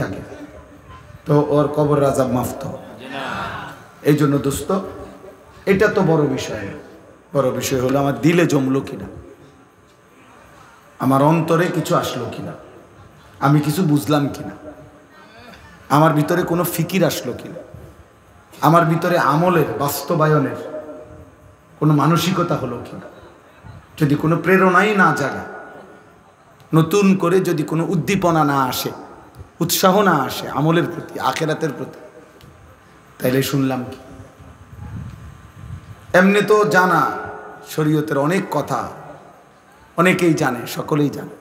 থাকে, তো ওর কবর আযাব মাফ তো। এই জন্য দোস্ত, এটা তো বড় বিষয় না। বড় বিষয় হলো আমার দিলে জমলো কিনা, আমার অন্তরে কিছু আসলো কিনা, আমি কিছু বুঝলাম কিনা, আমার ভিতরে কোনো ফিকির আসলো কিনা, আমার ভিতরে আমলের বাস্তবায়নের কোনো মানসিকতা হলো কিনা। যদি কোনো প্রেরণাই না জাগে, নতুন করে যদি কোনো উদ্দীপনা না আসে, উৎসাহ না আসে আমলের প্রতি, আখিরাতের প্রতি, তাইলে শুনলাম কি? এমনি তো জানা শরীয়তের অনেক কথা অনেকেই জানে, সকলেই জানে।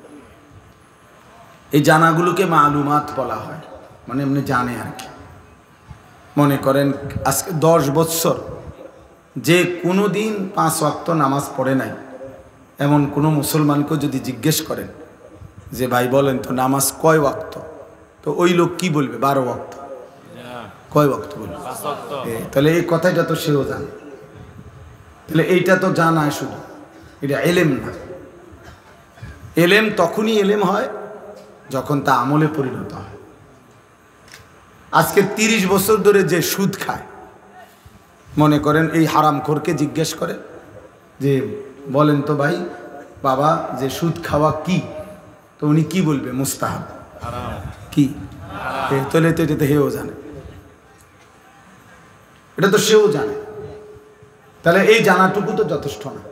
এই জানাগুলোকে মালুমাত বলা হয়, মানে এমনি জানে আর কি। মনে করেন আজকে 10 বছর যে কোনো দিন 5 ওয়াক্ত নামাজ পড়ে নাই এমন কোনো মুসলমানকে যদি জিজ্ঞেস করেন যে ভাই বলেন তো নামাজ কয় ওয়াক্ত, তো ওই লোক কি বলবে? 12 ওয়াক্ত। কয় ওয়াক্ত বলবে? তাহলে এই কথাটা তো সেও জানে। তাহলে এইটা তো জানায় শুধু, এটা এলেম না। এলেম তখনই এলেম হয় যখন তা আমলে পরিণত হয়। আজকে 30 বছর ধরে যে সুদ খায়, মনে করেন এই হারামখোরকে জিজ্ঞেস করে যে বলেন তো ভাই বাবা যে সুদ খাওয়া কি, তো উনি কি বলবে? মুস্তাহাব। কি? তাহলে তো এটা তো হেও জানে, এটা তো সেও জানে। তাহলে এই জানাটুকু তো যথেষ্ট না,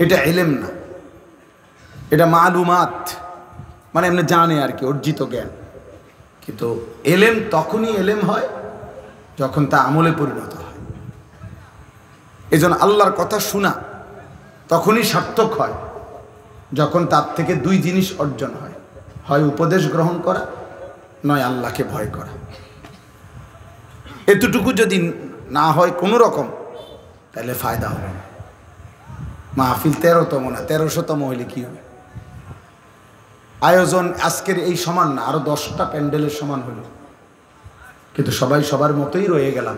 এটা এলেম না, এটা মালুমাত, মানে এমনি জানে আর কি, অর্জিত জ্ঞান। কিন্তু এলেম তখনই এলেম হয় যখন তা আমলে পরিণত হয়। এজন্য আল্লাহর কথা শোনা তখনই সার্থক হয় যখন তার থেকে 2 জিনিস অর্জন হয়, হয় উপদেশ গ্রহণ করা, নয় আল্লাহকে ভয় করা। এতটুকু যদি না হয় কোনো রকম, তাহলে ফায়দা হবে না। মাহফিল 13তম না, 1300তম হইলে কি হবে? আয়োজন আজকের এই সমান না, আরো 10টা প্যান্ডেলের সমান হলো, কিন্তু সবাই সবার মতোই রয়ে গেলাম,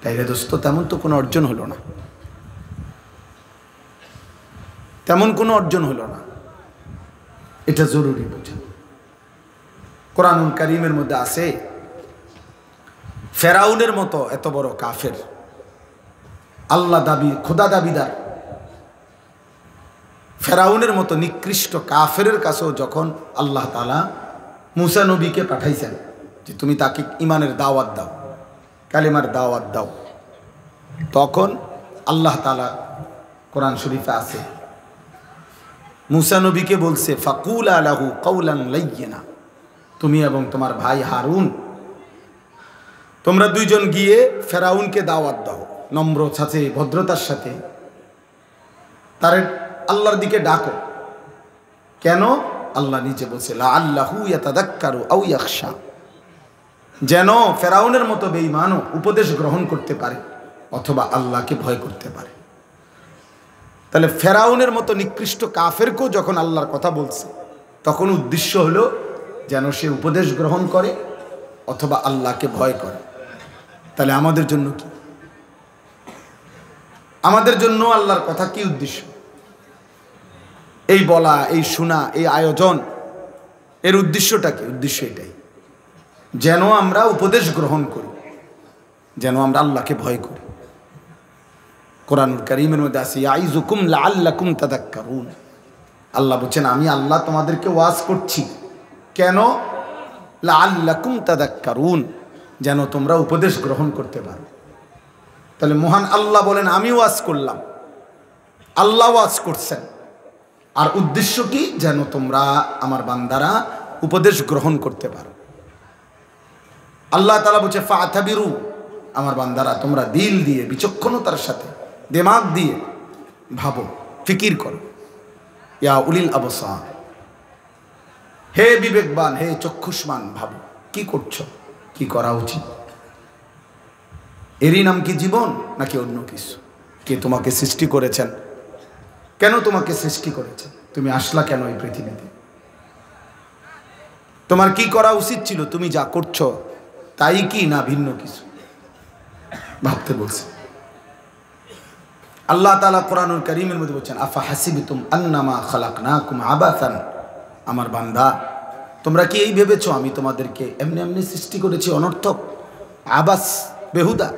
তাইলে দোস্ত তেমন তো কোনো অর্জন হলো না, তেমন কোনো অর্জন হলো না। এটা জরুরি বুঝেন। কোরআনুল কারীমের মধ্যে আছে ফেরাউনের মতো এত বড় কাফের, আল্লাহ দাবি, খোদা দাবিদার ফেরাউনের মতো নিকৃষ্ট কাফেরের কাছেও যখন আল্লাহ তাআলা মুসা নবীকে পাঠাইছেন যে তুমি তাকে ইমানের দাওয়াত দাও, কালিমার দাওয়াত দাও, তখন আল্লাহ তাআলা কোরআন শরীফে আছে মুসা নবীকে বলছে ফাকুলা লাহু কাওলান লাইয়িনা, তুমি এবং তোমার ভাই হারুন তোমরা 2 জন গিয়ে ফেরাউনকে দাওয়াত দাও, নম্র সাথে ভদ্রতার সাথে তার আল্লাহর দিকে ডাকো। কেন? আল্লাহ নিচে বলছে লাআল্লাহু ইয়াতাযাক্কারু আও ইয়াখশা, যেন ফেরাউনের মতো বেঈমানও উপদেশ গ্রহণ করতে পারে অথবা আল্লাহকে ভয় করতে পারে। তাহলে ফেরাউনের মতো নিকৃষ্ট কাফেরকেও যখন আল্লাহর কথা বলছে, তখন উদ্দেশ্য হলো যেন সে উপদেশ গ্রহণ করে অথবা আল্লাহকে ভয় করে। তাহলে আমাদের জন্য কি? আমাদের জন্য আল্লাহর কথা কি উদ্দেশ্য? এই বলা, এই শোনা, এই আয়োজন, এর উদ্দেশ্যটা কি? উদ্দেশ্য এটাই যেন আমরা উপদেশ গ্রহণ করি, যেন আমরা আল্লাহকে ভয় করি। কোরআনুল কারীমের মধ্যে আছে ইয়াইযুকুম লাআল্লাকুম তাযাক্কারুন, আল্লাহ বলেন আমি আল্লাহ তোমাদেরকে ওয়াজ করছি। কেন? লাআল্লাকুম তাযাক্কারুন, যেন তোমরা উপদেশ গ্রহণ করতে পারো। তাহলে মহান আল্লাহ বলেন আমি ওয়াজ করলাম, আল্লাহ ওয়াজ করছেন, আর উদ্দেশ্য কি? যেন তোমরা আমার বান্দারা উপদেশ গ্রহণ করতে পারো। আল্লাহ তাআলা বলছে ফাতাবিরু, আমার বান্দারা তোমরা দিল দিয়ে, বিচক্ষণতার সাথে, দিমাগ দিয়ে ভাবো, ফিকির করো। ইয়া উলিল আবসার, হে বিবেকবান, হে চক্ষুষ্মান, ভাবো কি করছো, কি করা উচিত। এরই নাম কি জীবন নাকি অন্য কিছু? কে তোমাকে সৃষ্টি করেছেন? কেন তোমাকে সৃষ্টি করেছেন? তুমি আসলা কেন এই পৃথিবীতে? তোমার কি করা উচিত ছিল? তুমি যা করছো তাই কি না ভিন্ন কিছু? ভাবতে বলছে আল্লাহ তাআলা কোরআনুল কারীমের মধ্যে বলছেন আফা হাসিবতুম আন্নামা খালাকনাকুম আবাসান, আমার বান্দা তোমরা কি এই ভেবেছো আমি তোমাদেরকে এমনি এমনি সৃষ্টি করেছি অনর্থক, আবাস, বেহুদা?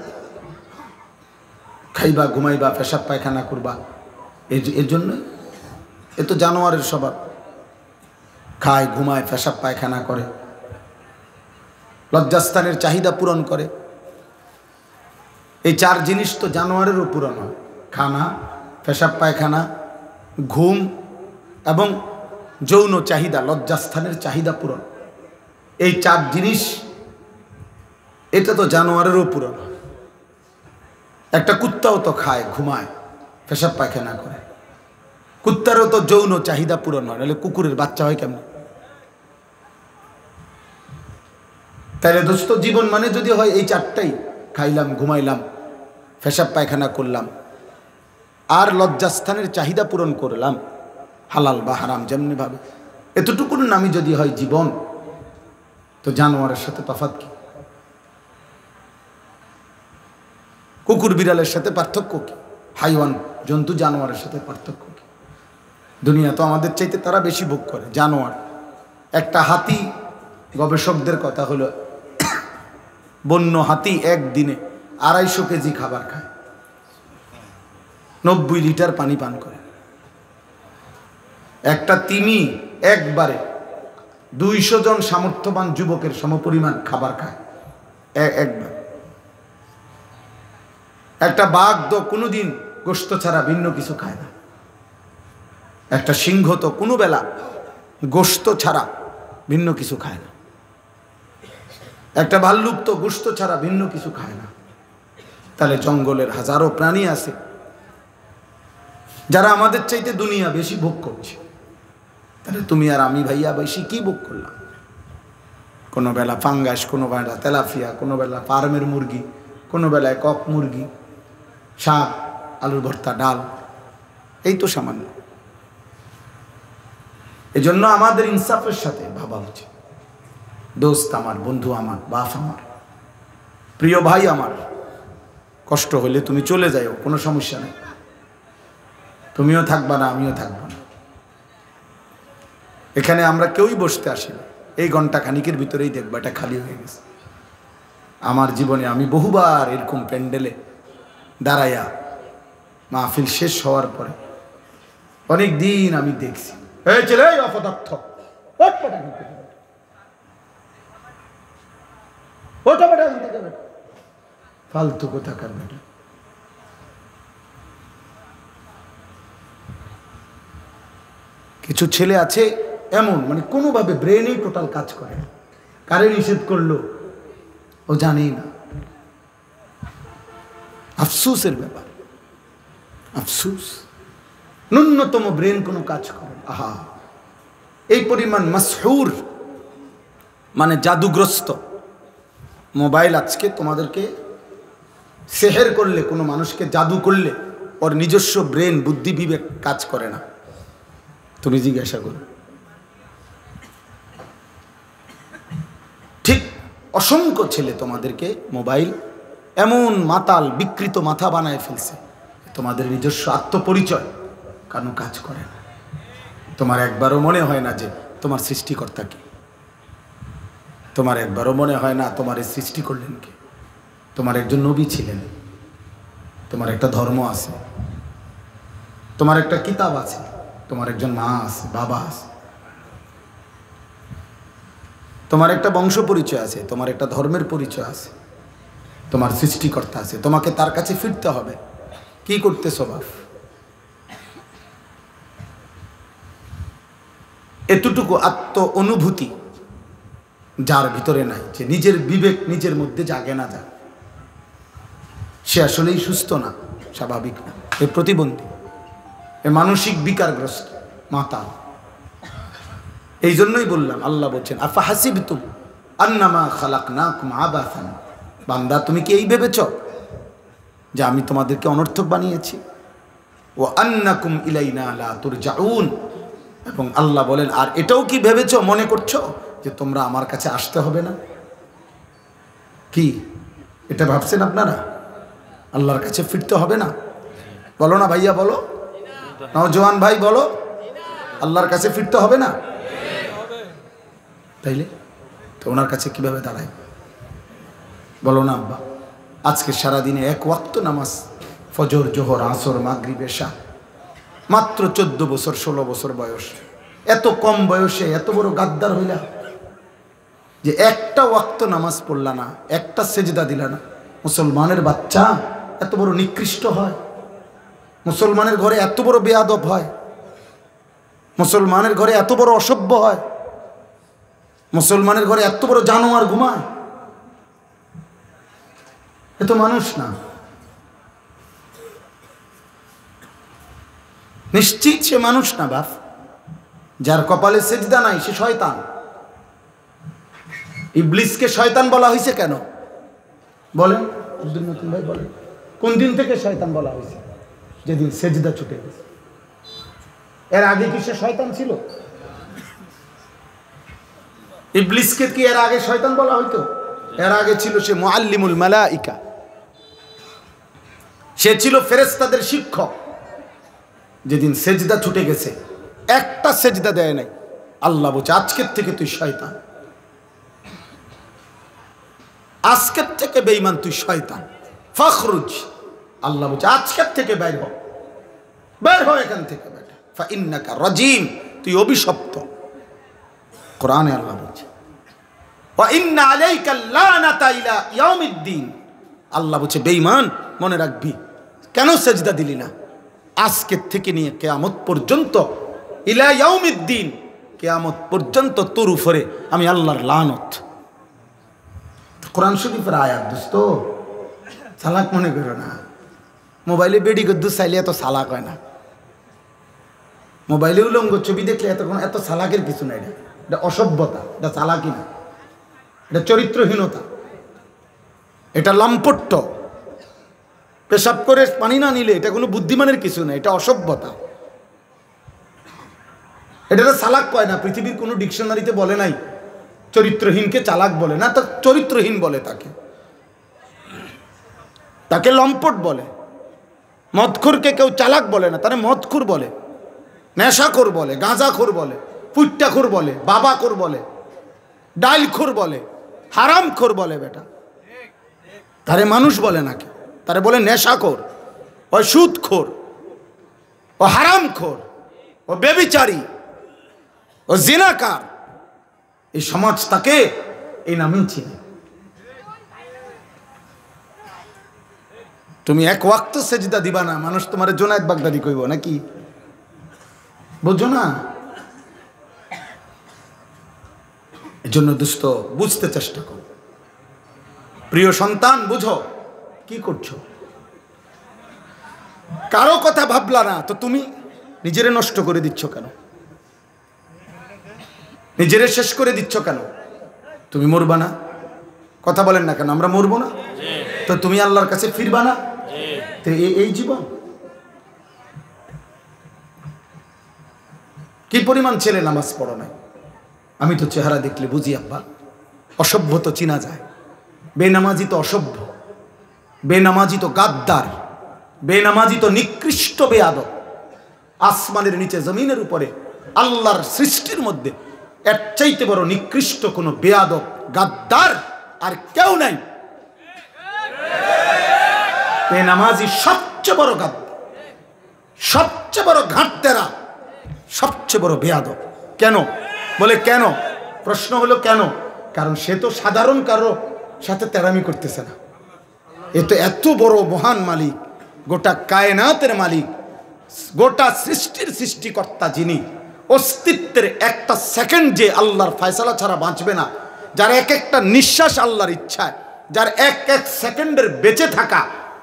খাইবা, ঘুমাইবা, পেশাব পায়খানা করবা, এর জন্য? এ তো জানোয়ারের স্বভাব, খায়, ঘুমায়, পেশাব পায়খানা করে, লজ্জাস্থানের চাহিদা পূরণ করে। এই 4 জিনিস তো জানোয়ারেরও পূরণ হয়, খানা, পেশাব পায়খানা, ঘুম এবং যৌন চাহিদা, লজ্জাস্থানের চাহিদা পূরণ। এই 4 জিনিস, এটা তো জানোয়ারেরও পূরণ হয়। একটা কুত্তাও তো খায়, ঘুমায়, পেশাব পায়খানা করে, কুত্তারও তো যৌন চাহিদা পূরণ হয়, নাহলে কুকুরের বাচ্চা হয় কেমন? তাহলে দোস্ত জীবন মানে যদি হয় এই 4টাই, খাইলাম, ঘুমাইলাম, পেশাব পায়খানা করলাম, আর লজ্জাস্থানের চাহিদা পূরণ করলাম, হালাল বা হারাম যেমনি ভাবে, এতটুকুর নামই যদি হয় জীবন, তো জানোয়ারের সাথে তফাৎ কি? কুকুর বিড়ালের সাথে পার্থক্য কি? হাইওয়ান, জন্তু, জানোয়ারের সাথে পার্থক্য কি? দুনিয়া তো আমাদের চাইতে তারা বেশি ভোগ করে, জানোয়ার। একটা হাতি, গবেষকদের কথা হলো বন্য হাতি একদিনে 250 কেজি খাবার খায়, 90 লিটার পানি পান করে। একটা তিমি একবারে 200 জন সামর্থ্যবান যুবকের সমপরিমাণ খাবার খায় একবার। একটা বাঘ তো কোনোদিন গোশত ছাড়া ভিন্ন কিছু খায় না। একটা সিংহ তো কোনো বেলা গোশত ছাড়া ভিন্ন কিছু খায় না। একটা ভাল্লুক তো গোশত ছাড়া ভিন্ন কিছু খায় না। তাহলে জঙ্গলের হাজারো প্রাণী আছে যারা আমাদের চাইতে দুনিয়া বেশি ভোগ করছে। তাহলে তুমি আর আমি ভাইয়া বেশি কি ভোগ করলাম? কোনো বেলা ফাঙ্গাস, কোনো বেলা তেলাফিয়া, কোনো বেলা ফার্মের মুরগি, কোনো বেলায় কক মুরগি, শাক, আলুর ভর্তা, ডাল, এই তো সামান্য। এজন্য আমাদের ইনসাফের সাথে ভাবা উচিত। দোস্ত আমার, বন্ধু আমার, বাপ আমার, প্রিয় ভাই আমার, কষ্ট হলে তুমি চলে যাও, কোনো সমস্যা নেই। তুমিও থাকবা না, আমিও থাকবো না। এখানে আমরা কেউই বসতে আসি না। এই ঘন্টা খানিকের ভিতরেই দেখবো এটা খালি হয়ে গেছে। আমার জীবনে আমি বহুবার এরকম প্যান্ডেলে দাঁড়াইয়া মাহফিল শেষ হওয়ার পরে অনেক দিন আমি দেখছি, এই ছেলে অপদার্থ, ফালতু কোথাকার বেটা। কিছু ছেলে আছে এমন, মানে কোনোভাবে ব্রেনেই টোটাল কাজ করে না। কারে নিষেধ করলো ও জানেই না। আফসোসের ব্যাপার, আফসোস। ন্যূনতম ব্রেন কোনো কাজ করে। আহা, এই পরিমাণ মাসহুর, মানে জাদুগ্রস্ত মোবাইল আজকে তোমাদেরকে সেহের করলে, কোনো মানুষকে জাদু করলে ওর নিজস্ব ব্রেন, বুদ্ধি, বিবেক কাজ করে না। তুমি জিজ্ঞাসা করো। ঠিক অসংখ্য ছেলে তোমাদেরকে মোবাইল এমন মাতাল, বিকৃত মাথা বানায় ফেলছে, তোমাদের নিজস্ব আত্মপরিচয় কারণ কাজ করে না। তোমার একবারও মনে হয় না যে তোমার সৃষ্টিকর্তা কে। তোমার একবারও মনে হয় না তোমার এই সৃষ্টি করলেন কে। তোমার একজন নবী ছিলেন, তোমার একটা ধর্ম আছে, তোমার একটা কিতাব আছে, তোমার একজন মা আছে, বাবা আছে, তোমার একটা বংশ পরিচয় আছে, তোমার একটা ধর্মের পরিচয় আছে, তোমার সৃষ্টিকর্তা আছে। তোমাকে তার কাছে ফিরতে হবে। কি করতেছো বাপ? এতটুকু আত্ম অনুভূতি যার ভিতরে নাই, যে নিজের বিবেক নিজের মধ্যে জাগে না, যায়, সে আসলেই সুস্থ না, স্বাভাবিক না, এ প্রতিবন্ধী, এ মানসিক বিকারগ্রস্ত, মাতাল। এই জন্যই বললাম, আল্লাহ বলছেন আফা হাসিবতুম আন্নামা খালাকনাকুম আবাসান। বান্দা, তুমি কি এই ভেবেছ যে আমি তোমাদেরকে অনর্থক বানিয়েছি? ও আন্নাকুম ইলাইনা লা তুরজাউন। এবং আল্লাহ বলেন, আর এটাও কি ভেবেছ, মনে করছো যে তোমরা আমার কাছে আসতে হবে না? কি এটা ভাবছেন আপনারা? আল্লাহর কাছে ফিরতে হবে না? বলো না ভাইয়া, বলো, নওজোয়ান ভাই বলো, আল্লাহর কাছে ফিরতে হবে না? তাইলে তো ওনার কাছে কিভাবে দাঁড়ায়? বলো না আব্বা, আজকে সারাদিনে এক ওয়াক্ত নামাজ, ফজর, জোহর, আসর, মাগরিব, এশা, মাত্র 14 বছর 16 বছর বয়স, এত কম বয়সে এত বড় গাদ্দার হইলা যে একটা ওয়াক্ত নামাজ পড়লা না, একটা সেজদা দিলা না। মুসলমানের বাচ্চা এত বড় নিকৃষ্ট হয়? মুসলমানের ঘরে এত বড় বেয়াদব হয়? মুসলমানের ঘরে এত বড় অসভ্য হয়? মুসলমানের ঘরে এত বড় জানোয়ার ঘুমায়? এ তো মানুষ না। নিশ্চিত সে মানুষ না বাপ। যার কপালে সেজদা নাই সে শয়তান। ইবলিসকে শয়তান বলা হয়েছে কেন বলেন? আব্দুল মতিন ভাই বলেন, কোন দিন থেকে শয়তান বলা হয়েছে? যেদিন সেজদা ছুটে গেছে। এর আগে কি সে শয়তান ছিল? ইবলিসকে কি এর আগে শয়তান বলা হইতো? এর আগে ছিল সে মুআল্লিমুল মালাইকা, সে ছিল ফেরেশতাদের শিক্ষক। যেদিন সেজদা ছুটে গেছে, একটা সেজদা দেয় নাই, আল্লাহ বলছে আজকের থেকে তুই শয়তান, আজকের থেকে বেঈমান তুই শয়তান, ফখরুজ। আল্লাহ বলছে আজকের থেকে বের হ, বের হ এখান থেকে বেটা, ফাইন্নাকা রাজিম, তুই অভিশপ্ত। কোরআনে আল্লাহ বলছে ওয়া ইন্না আলাইকা লানাতা ইলা ইয়াউমিদ্দিন। আল্লাহ বলছে বেঈমান মনে রাখবি, কেন সেজদা দিলি না? আজকের থেকে নিয়ে কিয়ামত পর্যন্ত, ইলা ইয়াউমিদ্দিন, কিয়ামত পর্যন্ত তোর উপরে আমি আল্লাহর লানত। কোরআন শরীফের আয়াত দোস্ত, চালাক মনে করো না। মোবাইলে বেডি গদ্দু চাইলে এত চালাক হয় না। মোবাইলে উলঙ্গ ছবি দেখলে এত চালাকের কিছু নাই। এটা অসভ্যতা, এটা চালাকি না, এটা চরিত্রহীনতা, এটা লম্পট্য। পেশাব করে পানি না নিলে এটা কোনো বুদ্ধিমানের কিছু না, এটা অসভ্যতা। এটা চালাক কয় না, পৃথিবীর কোনো ডিকশনারিতে বলে নাই চরিত্রহীনকে চালাক বলে না, তো চরিত্রহীন বলে তাকে, তাকে লম্পট বলে। মদখোরকে কেউ চালাক বলে না, তারে মদখোর বলে, নেশাখোর বলে, গাঁজাখোর বলে, পুট্টাখোর বলে, বাবাখোর বলে, ডাইলখোর বলে, হারামখোর বলে। বেটা তারে মানুষ বলে নাকি? তারে বলে নেশাখোর, ও সুদখোর, ও হারামখোর, ও ব্যভিচারী, ও জিনাকার। এই সমাজ তাকে এই নামেই চিনে। তুমি এক ওয়াক্ত সেজদা দিবা না, মানুষ তোমার জোনায়েদ বাগদাদি কইব নাকি? বুঝছো না? এজন্য দোস্ত বুঝতে চেষ্টা করো। প্রিয় সন্তান বুঝো কি করছো। কারো কথা ভাবলা না তো তুমি নিজেরে নষ্ট করে দিচ্ছ কেন? নিজেরে শেষ করে দিচ্ছ কেন? তুমি মরবা না? কথা বলেন না কেন? আমরা মরবো না? তো তুমি আল্লাহর কাছে ফিরবা না? তো এই জীবন কি পরিমাণ ছেলে নামাজ পড়ো নাই? আমি তো চেহারা দেখলে বুঝি আব্বা, অসভ্য তো চিনা যায়। বেনামাজি তো অসভ্য, বেনামাজি তো গাদ্দার, বেনামাজি তো নিকৃষ্ট বেয়াদব। আসমানের নিচে জমিনের উপরে আল্লাহর সৃষ্টির মধ্যে এর চাইতে বড় নিকৃষ্ট কোনো বেয়াদব গাদ্দার আর কেউ নাই। বেনামাজি সবচেয়ে বড় গাদ্দার, সবচেয়ে বড় ঘাটতেরা, সবচেয়ে বড় বেয়াদব। কেন বলে? কেন? প্রশ্ন হলো কেন? কারণ সে তো সাধারণ কারো সাথে তেরামি করতেছে না। এ তো এত বড় মহান মালিক, গোটা কায়নাতের মালিক, গোটা সৃষ্টির সৃষ্টিকর্তা, যিনি অস্তিত্বের একটা সেকেন্ড যে আল্লাহর ফয়সালা ছাড়া বাঁচবে না, যার এক একটা নিঃশ্বাস আল্লাহর ইচ্ছায়, যার এক এক সেকেন্ডের বেঁচে থাকা,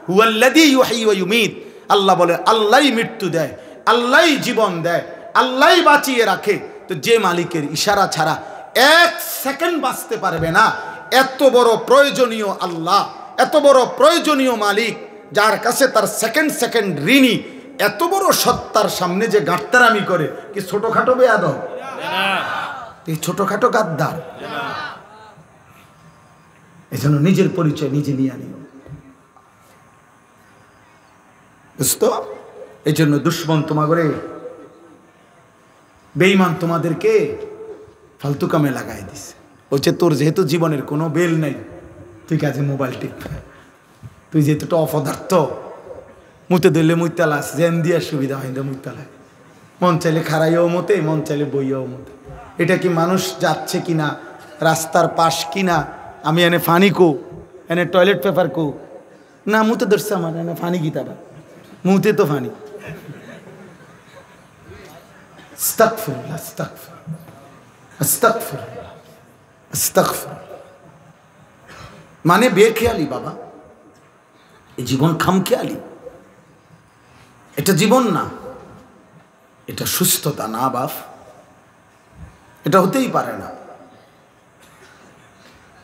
হুয়াল্লাযী ইউহয়ী ওয়া ইউমীত। আল্লাহ বলে আল্লাহই মৃত্যু দেয়, আল্লাহই জীবন দেয়, আল্লাহই বাঁচিয়ে রাখে। তো যে মালিকের ইশারা ছাড়া এক সেকেন্ড বাঁচতে পারবে না, এত বড় প্রয়োজনীয় আল্লাহ, এত বড় প্রয়োজনীয় মালিক, যার কাছে তার সেকেন্ড সেকেন্ড ঋণী, এত বড় সত্তার সামনে যে গাদ্দারামি করে, কি ছোটখাটো বেয়াদব? এই ছোটখাটো গাদ্দার। এই জন্য নিজের পরিচয় নিজে নিয়ে আনিও, বুঝতো? এই জন্য দুশ্মন তোমাগরে, বেঈমান তোমাদেরকে ফালতু কামে লাগাই দিছে। বলছে তোর যেহেতু জীবনের কোনো বেল নেই, তুই কাজে মোবাইল টিপ, তুই যেহেতু একটা অপদার্থ, মুতে দিলে মুইতালাস, জেন দিয়ে সুবিধা হয় না মুইতালায়, মন চাইলে খারাইও মতে, মন চাইলে বইয়াও মতে। এটা কি মানুষ যাচ্ছে কিনা, রাস্তার পাশ কিনা, আমি এনে ফানি কো, এনে টয়লেট পেপার কো, না মুতে ধরছে আমার এনে ফানি কি তারা মুতে তো ফানি। আস্তাগফিরুল্লাহ, আস্তাগফিরুল্লাহ, আস্তাগফিরুল্লাহ, আস্তাগফিরুল্লাহ। মানে বেখেয়ালি বাবা, এই জীবন খামখেয়ালি, এটা জীবন না, এটা সুস্থতা না বাপ, এটা হতেই পারে না।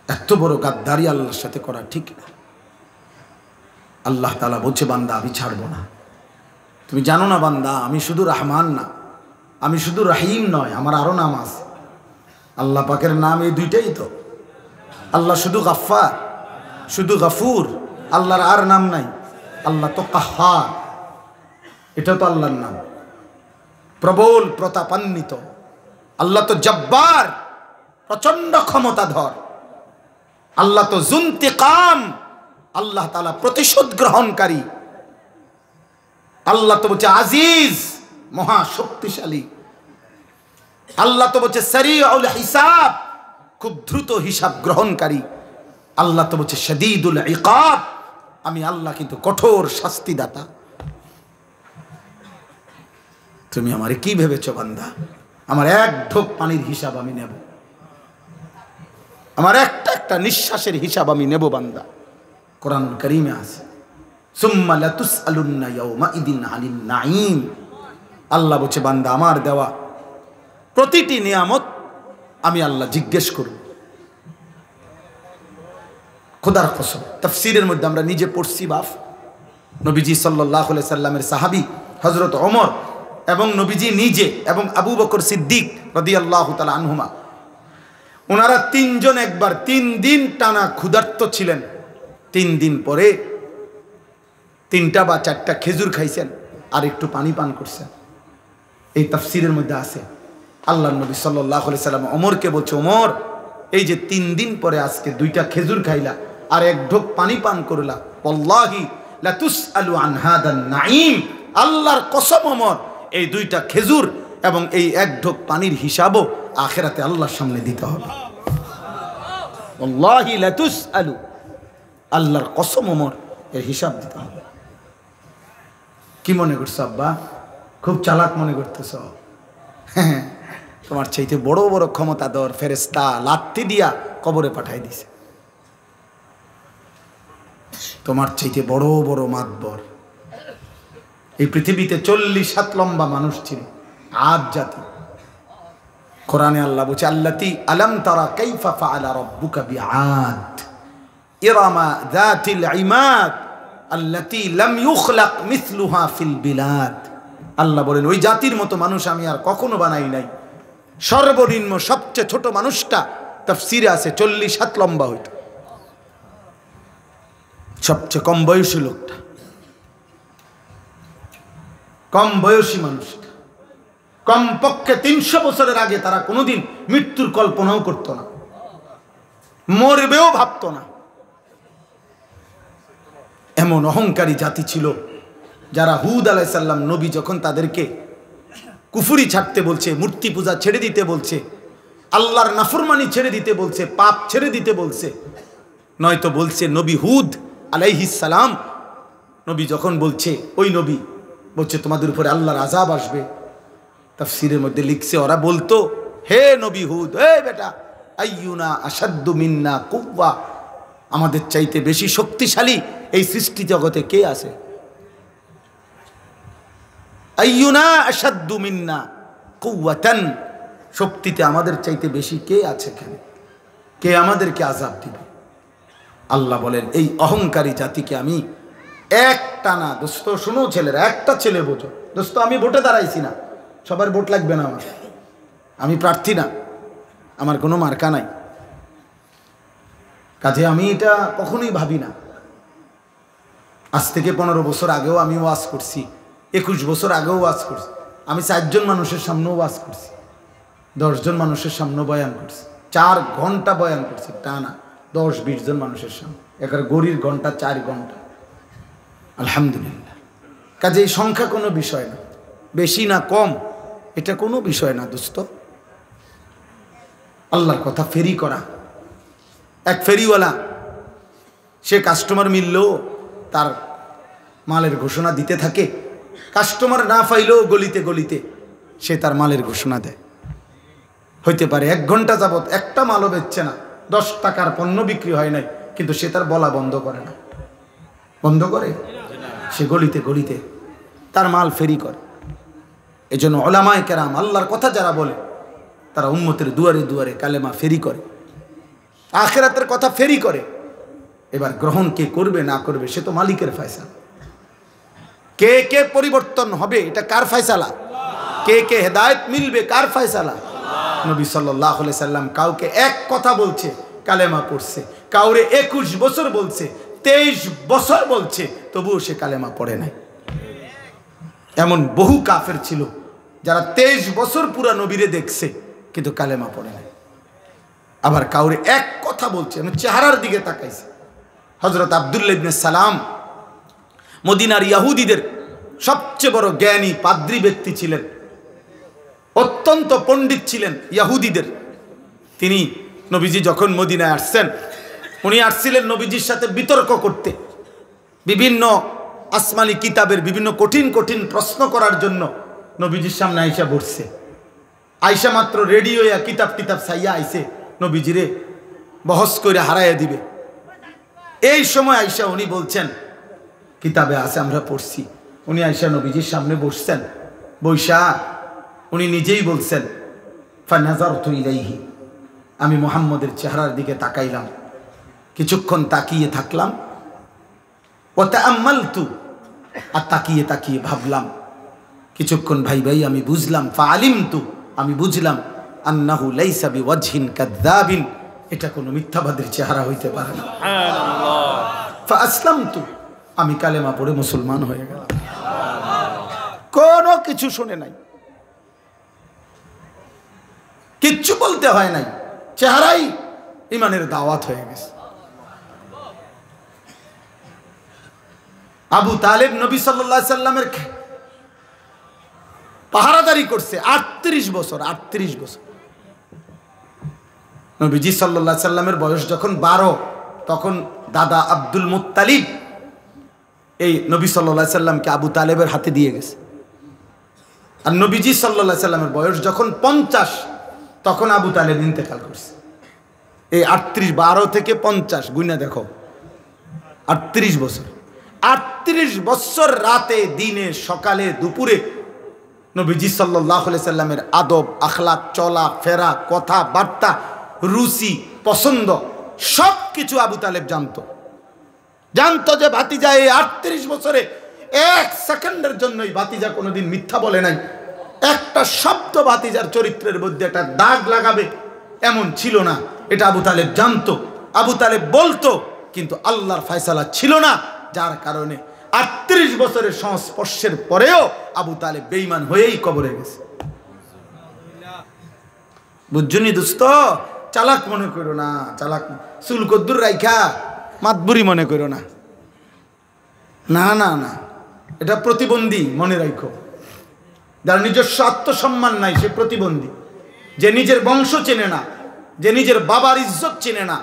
এত বড় গাদ্দারি আল্লাহর সাথে করা ঠিক না। আল্লাহ তাআলা বলছে বান্দা আমি ছাড়বো না। তুমি জানো না বান্দা, আমি শুধু রহমান না, আমি শুধু রহিম নয়, আমার আরো নাম আছে। আল্লাহ পাকের নাম এই দুইটাই তো। আল্লাহ শুধু গাফফার, শুধু গাফুর, আল্লাহর আর নাম নাই। আল্লাহ তো কাহ্হার, এটা তো আল্লাহর নাম। প্রবল প্রতাপান্বিত আল্লাহ তো জব্বার, প্রচন্ড ক্ষমতাধর। আল্লাহ তো জুন্তিকাম, আল্লাহ তাআলা প্রতিশোধ গ্রহণকারী। আল্লাহ তো বলছে আজিজ, মহা শক্তিশালী। আল্লাহ তো বলছে সারিউল হিসাব, খুব দ্রুত হিসাব গ্রহণকারী। আল্লাহ তো বলছে শাদীদুল ইকাব, আমি আল্লাহ কিন্তু কঠোর শাস্তিদাতা। তুমি আমারে কি ভেবেছো বান্দা? আমার এক ঢোক পানির হিসাব আমি নেব, আমার একটা একটা নিঃশ্বাসের হিসাব আমি নেব বান্দা। কোরআনুল কারীমে আছে সুম্মা লাতুসআলুন্না ইয়াওমাইদিন আনিন নাঈম। আল্লাহ বলছে বান্দা আমার দেওয়া প্রতিটি নিয়ামত আমি আল্লাহ জিজ্ঞেস করব। খোদার কসম, তাফসীরের মধ্যে আমরা নিজে পড়ছি বাপ, নবীজি সাল্লাল্লাহু আলাইহি সাল্লামের সাহাবী হযরত ওমর এবং নবীজি নিজে এবং আবু বকর সিদ্দিক রাদিয়াল্লাহু তাআলা আনহুমা, ওনারা তিনজন একবার 3 দিন টানা ক্ষুধার্ত ছিলেন। 3 দিন পরে 3টা বা 4টা খেজুর খাইছেন আর একটু পানি পান করছেন। এই তাফসীরের মধ্যে আছে আল্লাহর নবী সাল্লাল্লাহু আলাইহি সাল্লাম ওমরকে বলছে, ওমর এই যে 3 দিন পরে আজকে 2টা খেজুর খাইলা আর এক ঢোক পানি পান করলা, ওয়াল্লাহি লা তুসআলু আন হাদান নাঈম, আল্লাহর কসম ওমর এই 2টা খেজুর এবং এই এক ঢোক পানির হিসাবও আখিরাতে আল্লাহর সামনে দিতে হবে। ওয়াল্লাহি লা তুসআলু, আল্লাহর কসম ওমর এর হিসাব দিতে হবে। কি মনে করছো আব্বা? খুব চালাক মনে করতেছ? হ্যাঁ, তোমার চাইতে বড় বড় ক্ষমতাধর ফেরেশতা লাত্তি দিয়া কবরে পাঠাই দিছে। তোমার চাইতে বড় বড় মাতবর এই পৃথিবীতে 40 হাত লম্বা মানুষ ছিল, আদ জাতি। কোরআনে আল্লাহ বলছে আল্লাতী আলাম তারা কাইফা ফাআলা রাব্বুকা বিআদ ইরামা যাতিল ইমাদ আল্লাতী লাম ইউখলাক মিসলুহা ফিল বিলাদ। আল্লাহ বলেন ওই জাতির মতো মানুষ আমি আর কখনো বানাই নাই। সর্বনিম্ন সবচেয়ে ছোট মানুষটা তাফসীরে আছে 40 হাত লম্বা হইত, সবচেয়ে কম বয়সী লোকটা, কম বয়সী মানুষটা, কমপক্ষে 300 বছরের আগে তারা কোনোদিন মৃত্যুর কল্পনাও করতো না, মরবেও ভাবতো না। এমন অহংকারী জাতি ছিল যারা হুদ আলাইহিস সালাম নবী যখন তাদেরকে কুফরি ছাড়তে বলছে, মূর্তি পূজা ছেড়ে দিতে বলছে, আল্লাহর নাফরমানি ছেড়ে দিতে বলছে, পাপ ছেড়ে দিতে বলছে, নয়তো বলছে নবী হুদ আলাইহিস সালাম, নবী যখন বলছে ওই নবী বলছে তোমাদের উপরে আল্লাহর আযাব আসবে। তাফসীরের মধ্যে লিখছে ওরা বলতো হে নবী হুদ, হে বেটা, আইয়ুনা আশাদ্দু মিন্না কুওয়া, আমাদের চাইতে বেশি শক্তিশালী এই সৃষ্টি জগতে কে আছে? আইয়ুনা আশাদ্দু মিন্না কুওয়াতান, শক্তিতে আমাদের চাইতে বেশি কে আছে? কে আমাদেরকে আযাব দিবে? আল্লাহ বলেন এই অহংকারী জাতিকে আমি একটানা, দোস্ত শুনো ছেলেরা, একটা ছেলে বোঝো দোস্ত, আমি ভোটে দাঁড়াইছি না, সবার ভোট লাগবে না আমার, আমি প্রার্থী না, আমার কোনো মার্কা নাই, কাজে আমি এটা কখনোই ভাবি না। আজ থেকে 15 বছর আগেও আমি ওয়াজ করছি, 21 বছর আগেও ওয়াজ করছি, আমি 4 জন মানুষের সামনেও ওয়াজ করছি, 10 জন মানুষের সামনে বয়ান করছে, 4 ঘন্টা বয়ান করছে টানা, 10-20 জন মানুষের সামনে, একার গড়ির ঘন্টা 4 ঘন্টা। আলহামদুলিল্লাহ। কাজে এই সংখ্যা কোনো বিষয় না, বেশি না কম এটা কোনো বিষয় না দোস্ত। আল্লাহর কথা ফেরি করা। এক ফেরিওয়ালা, সে কাস্টমার মিললেও তার মালের ঘোষণা দিতে থাকে, কাস্টমার না পাইলেও গলিতে গলিতে সে তার মালের ঘোষণা দেয়। হইতে পারে 1 ঘন্টা যাবত একটা মালও বেচছে না, 10 টাকার পণ্য বিক্রি হয় নাই, কিন্তু সে তার বলা বন্ধ করে না। বন্ধ করে? সে গলিতে গলিতে তার মাল ফেরি করে। এজন্য উলামায়ে কেরাম, আল্লাহর কথা যারা বলে তারা উম্মতের দুয়ারে দুয়ারে কালেমা ফেরি করে, আখিরাতের কথা ফেরি করে। এবার গ্রহণ কে করবে না করবে সে তো মালিকের ফয়সালা। কে কে পরিবর্তন হবে এটা কার ফয়সালা? কে কে হেদায়েত মিলবে কার ফয়সালা? নবী সাল্লাল্লাহু আলাইহি সাল্লাম কাউকে এক কথা বলছে, কালেমা পড়ছে, কাউরে 21 বছর বলছে, 23 বছর বলছে, তবুও সে কালেমা পড়ে নাই। এমন বহু কাফের ছিল যারা 23 বছর পুরা নবীরে দেখছে কিন্তু কালেমা পড়ে নাই। আবার কাউরে এক কথা বলছে, চেহারার দিকে তাকাইছে। হযরত আব্দুল্লাহ ইবনে সালাম মদিনার ইহুদিদের সবচেয়ে বড় জ্ঞানী পাদ্রী ব্যক্তি ছিলেন, অত্যন্ত পণ্ডিত ছিলেন ইহুদিদের। তিনি নবীজি যখন মদিনায় আসছেন, উনি আসছিলেন নবীজির সাথে বিতর্ক করতে, বিভিন্ন আসমানি কিতাবের বিভিন্ন কঠিন কঠিন প্রশ্ন করার জন্য নবীজির সামনে আয়েশা বসছে। আয়েশা মাত্র রেডি হইয়া কিতাব টিতাব চাইয়া আইছে নবীজিরে বহস করে হারাইয়া দিবে। এই সময় আয়েশা উনি বলছেন কিতাবে আছে আমরা পড়ছি। উনি আয়েশা নবীজির সামনে বসছেন, বৈশা উনি নিজেই বলছেন ফানাযারতু ইলাইহি, আমি মুহাম্মদের চেহারার দিকে তাকাইলাম, কিছুক্ষণ তাকিয়ে থাকলাম, ওয়া তাআম্মালতু, আর তাকিয়ে তাকিয়ে ভাবলাম, কিছুক্ষণ ভাই ভাই আমি বুঝলাম, ফাআলিমতু, আমি বুঝলাম, আন্নাহু লাইসা বিওয়াজহিন কাযাবিন, এটা কোনো মিথ্যাবাদীর চেহারা হইতে পারে না। সুবহানাল্লাহ। ফাআসলামতু, আমি কালেমা পড়ে মুসলমান হয়ে গেলাম। কোনো কিছু শুনে নাই, কিচ্ছু বলতে হয় নাই, চেহারাই ইমানের দাওয়াত হয়ে গেছে। আবু তালেব নবী সাল্লাল্লাহু আলাইহি সাল্লামের পাহারাদারি করছে 38 বছর। 38 বছর। নবীজি সাল্লাল্লাহু আলাইহি সাল্লামের বয়স যখন 12, তখন দাদা আব্দুল মুত্তালিব এই নবী সাল্লাল্লাহু আলাইহি সাল্লামকে আবু তালেবের হাতে দিয়ে গেছে। আর নবীজি সাল্লাল্লাহু আলাইহি সাল্লামের বয়স যখন 50, তখন আবু তালেব ইন্তেকাল করছে। এই 38, 12 থেকে 50 গুণা দেখো, 38 বছর। 38 বছর রাতে দিনে সকালে দুপুরে নবীজি সাল্লাল্লাহু আলাইহি সাল্লামের আদব আখলাক, চলা ফেরা, কথা বার্তা, রুচি পছন্দ সব কিছু আবু তালেব জানতো। জানতো যে ভাতিজা এই 38 বছরে 1 সেকেন্ডের জন্যই ভাতিজা কোনোদিন মিথ্যা বলে নাই। একটা শব্দ ভাতিজার চরিত্রের মধ্যে একটা দাগ লাগাবে এমন ছিল না, এটা আবু তালেব জানতো। আবু তালেব বলতো, কিন্তু আল্লাহর ফয়সালা ছিল না, যার কারণে 38 বছরের সংস্পর্শের পরেও আবু তালেব বেঈমান হয়েই কবরে গেছে। বুঝছনি দোস্ত? চালাক মনে করো না, চালাক চুল কদ্দুর রাইখা মাতবুরি মনে করো না, না না না, এটা প্রতিবন্ধী মনে রাখো। যার নিজস্ব আত্মসম্মান নাই সে প্রতিবন্ধী। যে নিজের বংশ চেনে না, যে নিজের বাবার ইজ্জত চেনে না,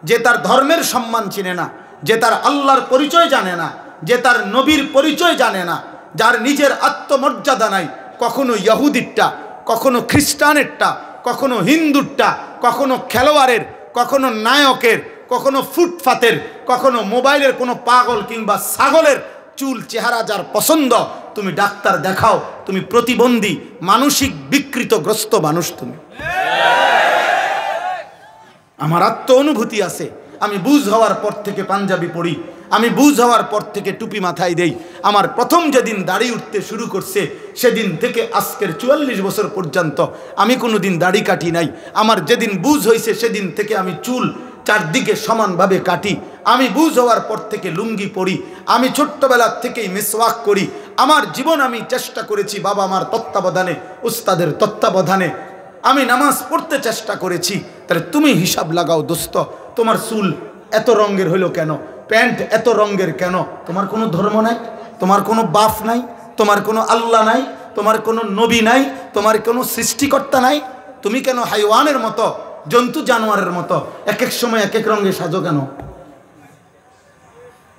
যে তার ধর্মের সম্মান চেনে না, যে তার আল্লাহর পরিচয় জানে না, যে তার নবীর পরিচয় জানে না, যার নিজের আত্মমর্যাদা নাই, কখনো ইহুদিরটা, কখনো খ্রিস্টানেরটা, কখনো হিন্দুরটা, কখনো খেলোয়াড়ের, কখনো নায়কের, কখনো ফুটপাতের, কখনো মোবাইলের কোনো পাগল কিংবা ছাগলের চুল চেহারা যার পছন্দ, তুমি ডাক্তার দেখাও, তুমি প্রতিবন্ধী, মানসিক বিকৃতগ্রস্ত মানুষ তুমি। আমার আত্ম অনুভূতি আছে, আমি বুঝ হওয়ার পর থেকে পাঞ্জাবি পড়ি, আমি বুঝ হওয়ার পর থেকে টুপি মাথায় দেই। আমার প্রথম যেদিন দাড়ি উঠতে শুরু করছে সেদিন থেকে আজকের 44 বছর পর্যন্ত আমি কোনো দিন দাড়ি কাটি নাই। আমার যেদিন বুঝ হয়েছে সেদিন থেকে আমি চুল চারদিকে সমানভাবে কাটি। আমি বুঝ হওয়ার পর থেকে লুঙ্গি পরি, আমি ছোট্টবেলার থেকেই মিসওয়াক করি। আমার জীবন আমি চেষ্টা করেছি বাবা মার তত্ত্বাবধানে, উস্তাদের তত্ত্বাবধানে আমি নামাজ পড়তে চেষ্টা করেছি, তাহলে তুমি হিসাব লাগাও দোস্ত, তোমার চুল এত রঙের হইল কেন, প্যান্ট এত রঙের কেন? তোমার কোনো ধর্ম নাই, তোমার কোনো বাপ নাই, তোমার কোনো আল্লাহ নাই, তোমার কোনো নবী নাই, তোমার কোনো সৃষ্টিকর্তা নাই। তুমি কেন হাইওয়ানের মতো, জন্তু জানোয়ারের মতো এক এক সময় এক এক রঙে সাজো কেন?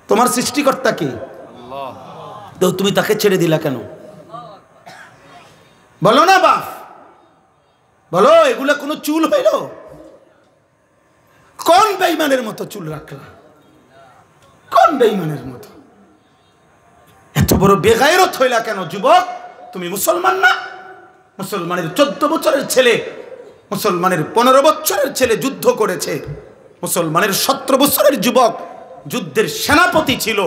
তোমার সৃষ্টিকর্তা কে? তো তুমি তাকে ছেড়ে দিলা কেন? বলো না বাপ, বলো, এগুলা কোনো চুল হইল? কোন বেঈমানের মতো চুল রাখলা? কোন বেঈমানের মতো? এত বড় বেগায়রত হইলা কেন যুবক? তুমি মুসলমান না? মুসলমানের 14 বছরের ছেলে, মুসলমানের 15 বছরের ছেলে যুদ্ধ করেছে, মুসলমানের 17 বছরের যুবক যুদ্ধের সেনাপতি ছিল,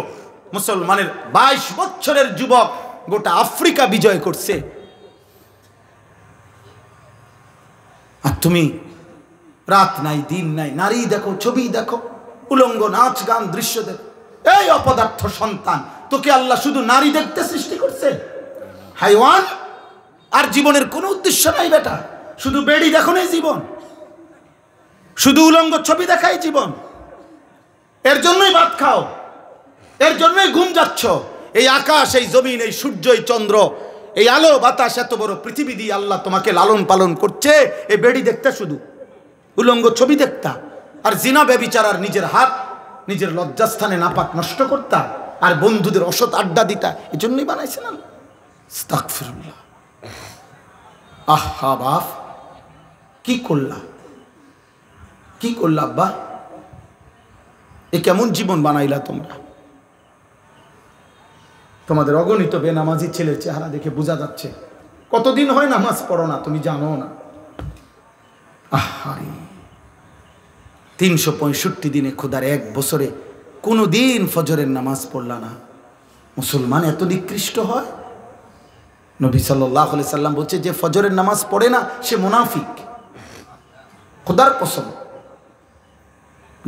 মুসলমানের 22 বছরের যুবক গোটা আফ্রিকা বিজয় করছে। আর তুমি রাত নাই দিন নাই, নারী দেখো, ছবি দেখো, উলঙ্গ নাচ গান দৃশ্য দেখো। এই অপদার্থ সন্তান, তোকে আল্লাহ শুধু নারী দেখতে সৃষ্টি করছে? হাইওয়ান। আর জীবনের কোনো উদ্দেশ্য নাই বেটা, শুধু বেড়ি দেখো নাই জীবন, শুধু উলঙ্গ ছবি দেখাই জীবন। এর জন্যই ভাত খাও, এর জন্যই ঘুম যাচ্ছ। এই আকাশ, এই জমিন, এই সূর্য, এই চন্দ্র, এই আলো বাতাস, এত বড় পৃথিবী দিয়ে আল্লাহ তোমাকে লালন পালন করছে, এই বেড়ি দেখতা, শুধু উলঙ্গ ছবি দেখতা, আর জিনা ব্যভিচার, আর নিজের হাত নিজের লজ্জাস্থানে নাপাক নষ্ট করতা, আর বন্ধুদের অসৎ আড্ডা দিতা। এই জন্যই বানাইছে না? আস্তাগফিরুল্লাহ। আহা বাপ, কি করলা, কি করলা আব্বা? এ কেমন জীবন বানাইলা তোমরা? তোমাদের অগণিত বেনামাজি ছেলের চেহারা দেখে বোঝা যাচ্ছে কতদিন হয় নামাজ পড়ো না, তুমি জানো না। আহারে, 365 দিনে খোদার 1 বছরে কোনো দিন ফজরের নামাজ পড়লা না। মুসলমান এত নিকৃষ্ট হয়? নবী সাল্লাল্লাহু আলাইহি সাল্লাম বলছে, যে ফজরের নামাজ পড়ে না সে মুনাফিক। খোদার কসম,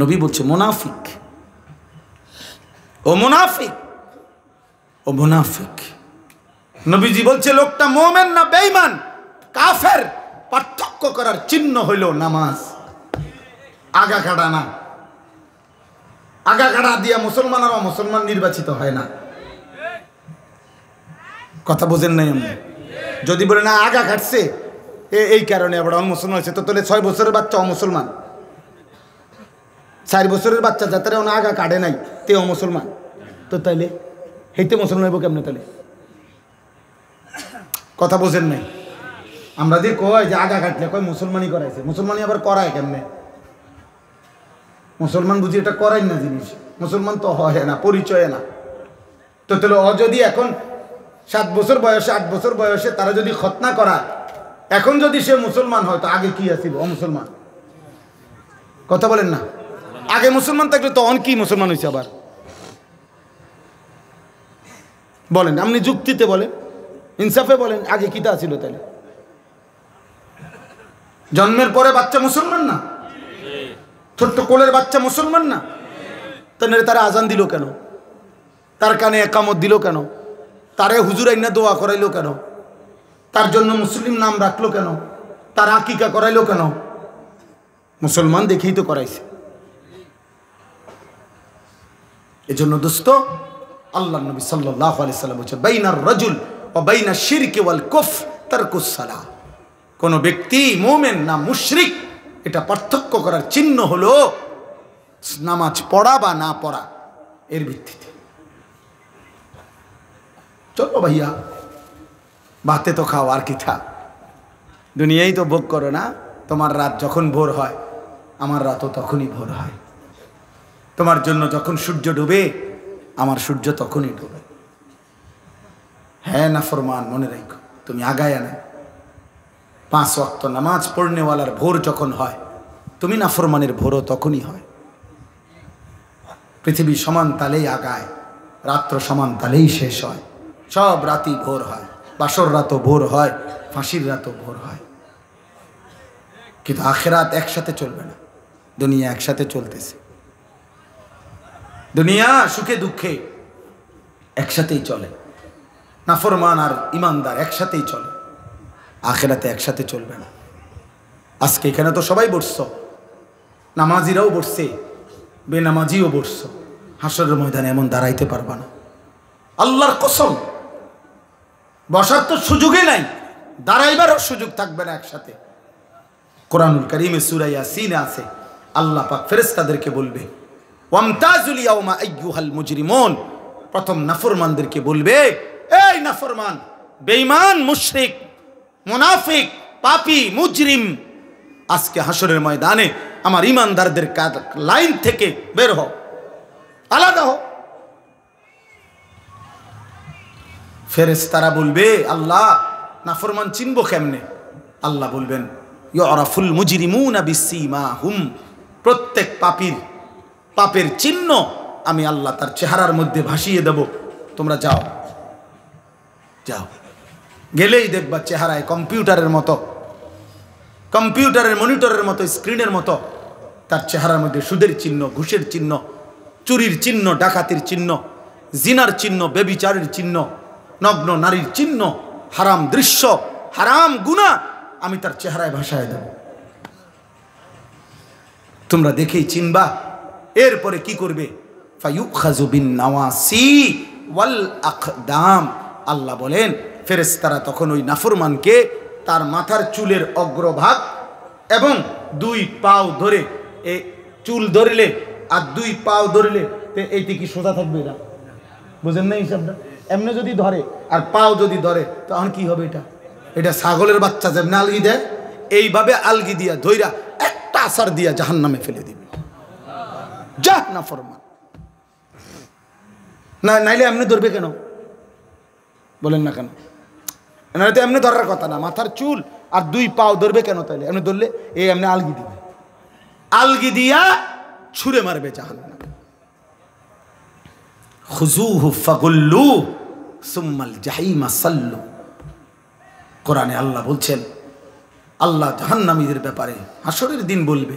নবী বলছে মুনাফিক, ও মুনাফিক, ও মুনাফিক। নবীজি বলছে লোকটা মুমিন না বেঈমান, কাফের, পার্থক্য করার চিহ্ন হইল নামাজ। আগা কাটা না, আগা কাটা দিয়া মুসলমান আর অমুসলমান নির্বাচিত হয় না। কথা বোঝেন নাই? আমরা যদি বলে না আগা কাটছে এই কারণে আবার অমুসলমান হয়েছে, তো তাহলে 6 বছরের বাচ্চা অমুসলমান, 4 বছরের বাচ্চা যাতে আগা কাটে নাই তে অমুসলমান, তো তাইলে হেইতে মুসলমান হইব কেমনে? তাহলে কথা বোঝেন নাই? আমরা দিয়ে কয় যে আগা কাটলে কয় মুসলমানই করাইছে, মুসলমানই আবার করায় কেমনে? মুসলমান বুঝি এটা করাই না জিনিস, মুসলমান তো হয় না, পরিচয় না। তো তাহলে যদি এখন 7 বছর বয়সে, 8 বছর বয়সে তারা যদি খতনা করায়, এখন যদি সে মুসলমান হয় তো আগে কি আসিব? অমুসলমান। কথা বলেন না? আগে মুসলমান থাকলে তখন কি মুসলমান হয়েছে আবার? বলেন, আপনি যুক্তিতে বলেন, ইনসাফে বলেন, আগে কিতা ছিল তাহলে? জন্মের পরে বাচ্চা মুসলমান না? ছোট্ট কোলের বাচ্চা মুসলমান না? তাহলে তারা আজান দিল কেন? তার কানে একামত দিল কেন? তারে হুজুর আইনা দোয়া করাইলো কেন? তার জন্য মুসলিম নাম রাখলো কেন? তার আকিকা করাইলো কেন? মুসলমান দেখেই তো করাইছে। এজন্য দোস্ত, আল্লাহ নবী সাল্লাল্লাহু আলাইহি সাল্লাম বলেছেন, বাইনার রাজুল ওয়া বাইনা শিরক ওয়াল কুফর তারকুস সালাহ। কোন ব্যক্তি মুমিন না মুশরিক, এটা পার্থক্য করার চিহ্ন হলো নামাজ পড়া বা না পড়া, এর ভিত্তিতে। চলো ভাইয়া, ভাতে তো খাও, আর কি থা, দুনিয়াই তো ভোগ করো না। তোমার রাত যখন ভোর হয়, আমার রাতও তখনই ভোর হয়। তোমার জন্য যখন সূর্য ডুবে, আমার সূর্য তখনই ডুবে। হ্যাঁ না ফরমান, মনে রাখো, তুমি আগায় না। 5 ওয়াক্ত নামাজ পড়নেওয়ালার ভোর যখন হয়, তুমি না ফরমানের ভোরও তখনই হয়। পৃথিবী সমান তালেই আগায়, রাত্র সমান তালেই শেষ হয়। সব রাতই ভোর হয়, বাসর রাতও ভোর হয়, ফাঁসির রাতও ভোর হয়। কিন্তু আখিরাত একসাথে চলবে না, দুনিয়া একসাথে চলতেছে। দুনিয়া সুখে দুঃখে একসাথেই চলে, নাফরমান আর ইমানদার একসাথেই চলে, আখিরাতে একসাথে চলবে না। আজকে এখানে তো সবাই বসছ, নামাজিরাও বসছে, বেনামাজিও বসছ। হাসরের ময়দানে এমন দাঁড়াইতে পারবা না, আল্লাহর কসম। বসার তো সুযোগই নাই, দাঁড়াইবারও সুযোগ থাকবে না একসাথে। কোরআনুল কারীমে সূরা ইয়াসিনে আছে, আল্লাহ পাক ফেরেশতাদেরকে বলবে, ওয়ামতাজুল ইয়াউমা আইয়ুহাল মুজরিমুন, প্রথম নাফরমানদেরকে বলবে, এই নাফরমান, বেঈমান, মুশরিক, মুনাফিক, পাপী, মুজরিম, আজকে হাসরের ময়দানে আমার ঈমানদারদের লাইন থেকে বের হও, আলাদা হও। ফেরেশতারা বলবে, আল্লাহ নাফরমান চিনবো কেমনে? আল্লাহ বলবেন, ইউরাফুল মুজরিমুনা বিসীমাহুম, প্রত্যেক পাপীর পাপের চিহ্ন আমি আল্লাহ তার চেহারার মধ্যে ভাসিয়ে দেব। তোমরা যাও, যাও, গেলেই দেখবা চেহারায় কম্পিউটারের মতো, কম্পিউটারের মনিটরের মতো, স্ক্রিনের মতো তার চেহারার মধ্যে সুদের চিহ্ন, ঘুষের চিহ্ন, চুরির চিহ্ন, ডাকাতির চিহ্ন, জিনার চিহ্ন, ব্যভিচারের চিহ্ন, নগ্ন নারীর চিহ্ন, হারাম দৃশ্য, হারাম গুনাহ আমি তার চেহারায় ভাসায় দেব। তোমরা দেখেই চিনবা। এরপরে কি করবে? ফায়ুখাযু বিন নাওয়াসি ওয়াল আকদাম, আল্লাহ বলেন ফেরেশতারা তখন ওই নাফরমানকে তার মাথার চুলের অগ্রভাগ এবং দুই পাও ধরে, এই চুল ধরলে আর দুই পাও ধরলে এইটি কি সোজা থাকবে? না, বুঝেন না হিসাবটা? এমনি যদি ধরে আর পাও যদি ধরে তখন কি হবে? এটা ছাগলের বাচ্চা যেমন আলগি দেয়, এইভাবে আলগি দিয়া ধইরা একটা আসার দিয়া জাহান্নামে ফেলে দিবে। যা নাফরমান, না নাইলে এমনি ধরবে কেন? বলেন না কেন? তো এমনি ধরার কথা না, মাথার চুল আর দুই পাও ধরবে কেন? তাইলে এমনি ধরলে এই এমনি আলগি দিবে, আলগি দিয়া ছুঁড়ে মারবে জাহান্নামে। খুযুহু ফাগুল্লু সুম্মাল জাহিমা সাল্লু। কোরআনে আল্লাহ বলছেন, আল্লাহ জাহান্নামীদের ব্যাপারে হাসরের দিন বলবে,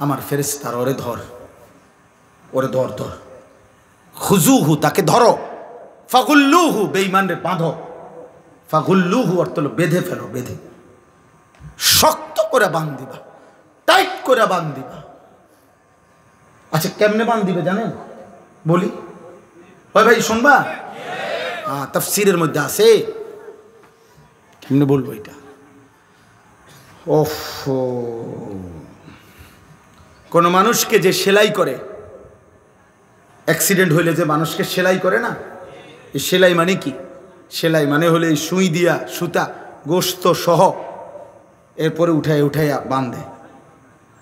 আমার ফেরেশতারা ওরে ধর, ওরে ধর, ধর। খুযুহু, তাকে ধরো, ফাগুল্লুহু, বেঈমানরে বাঁধো। ফাগুল্লুহু অর্থ হলো বেঁধে ফেলো, বেঁধে শক্ত করে বাঁধিবা, টাইট করে বাঁধিবা। আচ্ছা কেমনে বাঁধিবে জানেন? বলি, ওই ভাই শুনবা? হ্যাঁ, তাফসীরের মধ্যে আছে। কেমনে বলবো এটা? ওফ, কোন মানুষকে যে সেলাই করে, অ্যাক্সিডেন্ট হইলে যে মানুষকে সেলাই করে না, এই সেলাই মানে কি? সেলাই মানে হলে এই সুই দিয়া সুতা গোস্ত সহ এরপরে উঠাইয়া বাঁধে,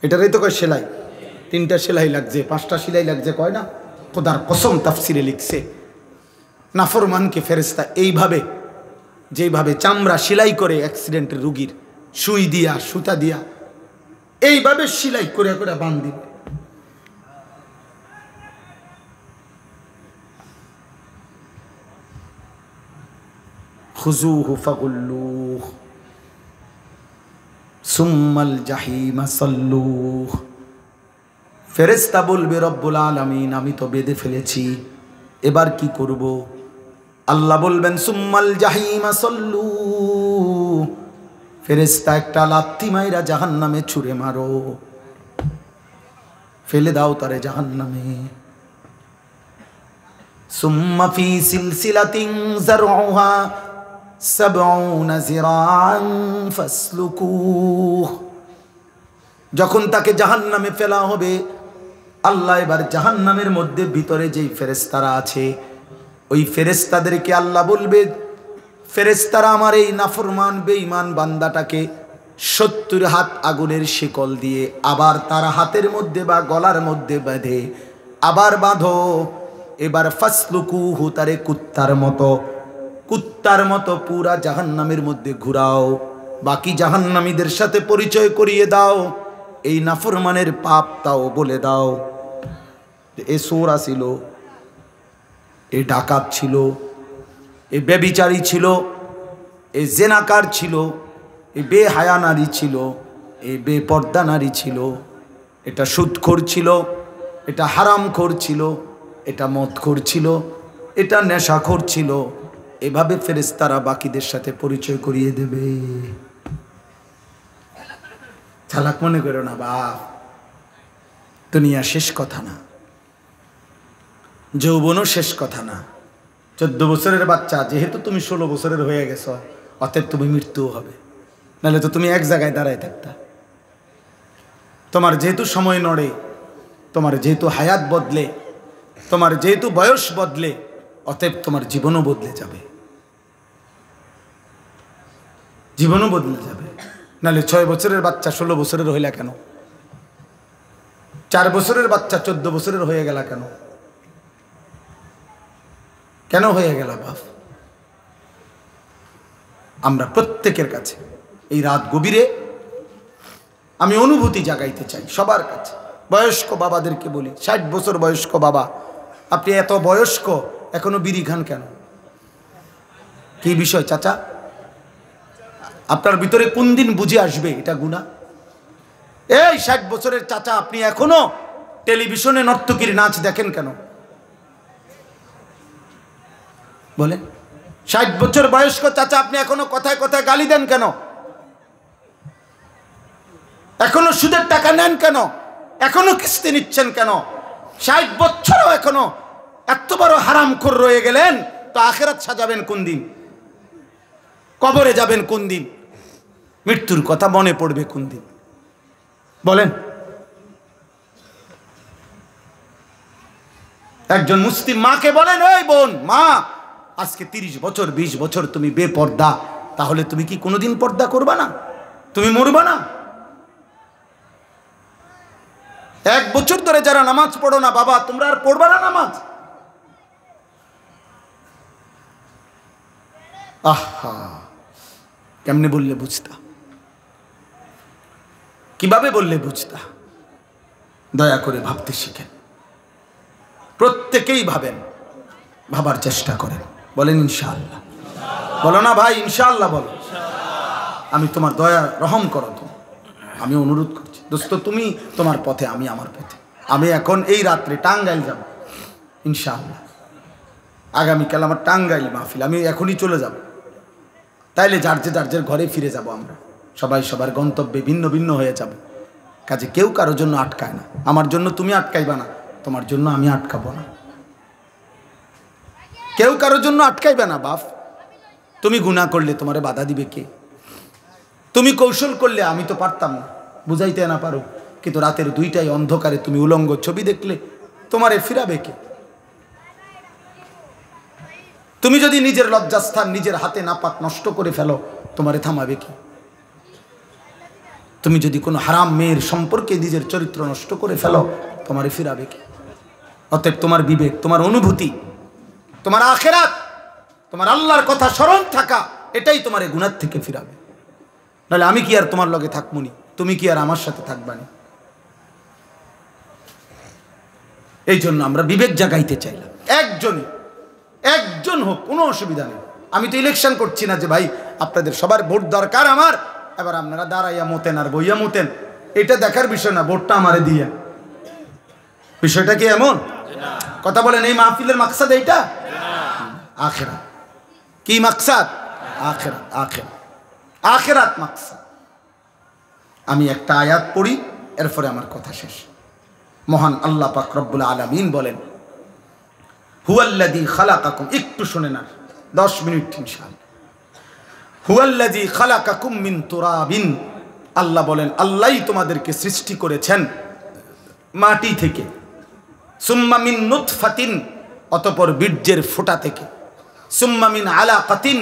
এটারই তো কয় সেলাই। 3টা সেলাই লাগছে, 5টা সেলাই লাগছে, কয় না? খোদার কসম তাফসিরে লিখছে, নাফরমানকে ফেরেশতা এইভাবে, যেইভাবে চামড়া সেলাই করে অ্যাক্সিডেন্টের রুগীর, সুই দিয়া সুতা দিয়া এইভাবে সেলাই করে করে বাঁধি। খুযুহু ফাগুল্লুহ সুম্মাল জাহিমা সাল্লুহ। ফেরেশতা বলবে, রব্বুল আলামিন আমি তো বেঁধে ফেলেছি, এবার কি করব? আল্লাহ বলবেন, সুম্মাল জাহিমা সাল্লু, ফেরেশতা একটা লাথি মাইরা জাহান্নামে ছুঁড়ে মারো, ফেলে দাও তারে জাহান্নামে। সুম্মা ফি সিলসিলাতিন যারউহা 70 যিরাআন ফাসলুকুহ। যখন তাকে জাহান্নামে ফেলা হবে, আল্লাহ এবার জাহান্নামের মধ্যে ভিতরে যেই ফেরেশতারা আছে, ওই ফেরেশতাদেরকে আল্লাহ বলবে, ফেরেশতারা আমার এই নাফরমান বেঈমান বান্দাটাকে 70 হাত আগুনের শিকল দিয়ে আবার তার হাতের মধ্যে বা গলার মধ্যে বেঁধে আবার বাঁধো। এবার ফাসলুকুহু, তারে কুত্তার মতো পুরা জাহান্নামের মধ্যে ঘুরাও, বাকি জাহান্নামীদের সাথে পরিচয় করিয়ে দাও, এই নাফরমানের পাপ তাও বলে দাও। এ চোর ছিল, এ ডাকাত ছিল, এ ব্যভিচারী ছিল, এ জেনাকার ছিল, এ বেহায়া নারী ছিল, এ বেপর্দা নারী ছিল, এটা সুদখোর ছিল, এটা হারামখোর ছিল, এটা মদখোর ছিল, এটা নেশাখোর ছিল। এভাবে ফেরেশতারা বাকিদের সাথে পরিচয় করিয়ে দেবে। চালাক মনে করো না বাপ, দুনিয়া শেষ কথা না, যৌবনও শেষ কথা না। 14 বছরের বাচ্চা যেহেতু তুমি 16 বছরের হয়ে গেছো, অতএব তুমি মৃত্যু হবে, নাহলে তো তুমি এক জায়গায় দাঁড়ায় থাকতা। তোমার যেহেতু সময় নড়ে, তোমার যেহেতু হায়াত বদলে, তোমার যেহেতু বয়স বদলে, অতএব তোমার জীবনও বদলে যাবে, জীবনও বদলে যাবে। নাহলে 6 বছরের বাচ্চা 16 বছরের হইলা কেন? 4 বছরের বাচ্চা 14 বছরের হয়ে গেল কেন? কেন হয়ে গেল বাপ? আমরা প্রত্যেকের কাছে এই রাত গভীরে আমি অনুভূতি জাগাইতে চাই সবার কাছে। বয়স্ক বাবাদেরকে বলি, 60 বছর বয়স্ক বাবা, আপনি এত বয়স্ক এখনো বিড়ি খান কেন? কি বিষয় চাচা? আপনার ভিতরে কোন দিন বুঝে আসবে এটা গুনাহ? এই 60 বছরের চাচা, আপনি এখনো টেলিভিশনে নর্তকীর নাচ দেখেন কেন? বলেন। 60 বছর বয়স্ক চাচা, আপনি এখনো কথায় কথায় গালি দেন কেন? এখনো সুদের টাকা নেন কেন? এখনো কিস্তি নিচ্ছেন কেন? 60 বছরও এখনো এত বড় হারামখোর রয়ে গেলেন, তো আখিরাত সাজাবেন কোন দিন? কবরে যাবেন কোন দিন? মৃত্যুর কথা মনে পড়বে কোন দিন? বলেন। একজন মুসলিম মাকে বলেন, এই বোন, মা, আজকে 30 বছর 20 বছর তুমি বেপর্দা, তাহলে তুমি কি কোনোদিন পর্দা করবা না? তুমি মরবা না? 1 বছর ধরে যারা নামাজ পড়ো না বাবা, তোমরা আর পড়বা না নামাজ? আহা, কেমনে বললে বুঝতা? কিভাবে বললে বুঝতা? দয়া করে ভাবতে শিখেন, প্রত্যেকেই ভাবেন, ভাবার চেষ্টা করেন। বলেন ইনশাআল্লাহ। বলো না ভাই ইনশাআল্লাহ বলো। আমি তোমার দয়া রহম করো, তুমি, আমি অনুরোধ করছি দোস্ত, তুমি তোমার পথে, আমি আমার পথে। আমি এখন এই রাত্রে টাঙ্গাইল যাব ইনশাআল্লাহ। আগামীকাল আমার টাঙ্গাইল মাহফিল, আমি এখনই চলে যাব। তাইলে যার যে ঘরে ফিরে যাব আমরা, সবাই সবার গন্তব্যে ভিন্ন ভিন্ন হয়ে যাব। কাজে কেউ কারোর জন্য আটকায় না। আমার জন্য তুমি আটকাইবা না, তোমার জন্য আমি আটকাবো না। কেউ কারোর জন্য আটকাইবে না বাপ। তুমি গুনাহ করলে তোমারে বাধা দিবে কে? তুমি কৌশল করলে আমি তো পারতাম না, বুঝাইতে না পারো, কিন্তু রাতের 2টায় অন্ধকারে তুমি উলঙ্গ ছবি দেখলে তোমারে ফিরাবে কে? তুমি যদি নিজের লজ্জাস্থান নিজের হাতে নাপাক নষ্ট করে ফেলো, তোমারে থামাবে কে? তুমি যদি কোনো হারাম মেয়ের সম্পর্কে নিজের চরিত্র নষ্ট করে ফেলো, তোমারে ফিরাবে কে? অতএব তোমার বিবেক, তোমার অনুভূতি, তোমার আখিরাত, তোমার আল্লাহর কথা স্মরণ থাকা, এটাই তোমার এই গুনাহ থেকে ফিরাবে। নাহলে আমি কি আর তোমার লগে থাকবনি? তুমি কি আর আমার সাথে থাকবানি? এই জন্য আমরা বিবেক জাগাইতে চাইলাম। একজন হোক, কোনো অসুবিধা নেই। আমি তো ইলেকশন করছি না যে ভাই আপনাদের সবার ভোট দরকার আমার, এবার আপনারা দাঁড়াইয়া মতেন আর বইয়া মতেন, এটা দেখার বিষয় না। ভোটটা আমারে দিয়া, বিষয়টা কি এমন? কথা বলেন। এই মাহফিলের মাকসাদ এইটা? আখিরাত। কি মাকসাদ? আখিরাত। আখিরাত, আখিরাত মাকসাদ। আমি একটা আয়াত পড়ি, এরপরে আমার কথা শেষ। মহান আল্লাহ পাক রব্বুল আলামিন বলেন, হুয়াল্লাযী খালাকাকুম, একটু শুনে না, 10 মিনিট ইনশাআল্লাহ। হুয়াল্লাযী খালাকাকুম মিন তুরাবিন, আল্লাহ বলেন, আল্লাহই তোমাদেরকে সৃষ্টি করেছেন মাটি থেকে। সুম্মা মিন নুতফাতিন, অতঃপর বীর্যের ফোঁটা থেকে। সুম্মা মিন আলাকাতিন,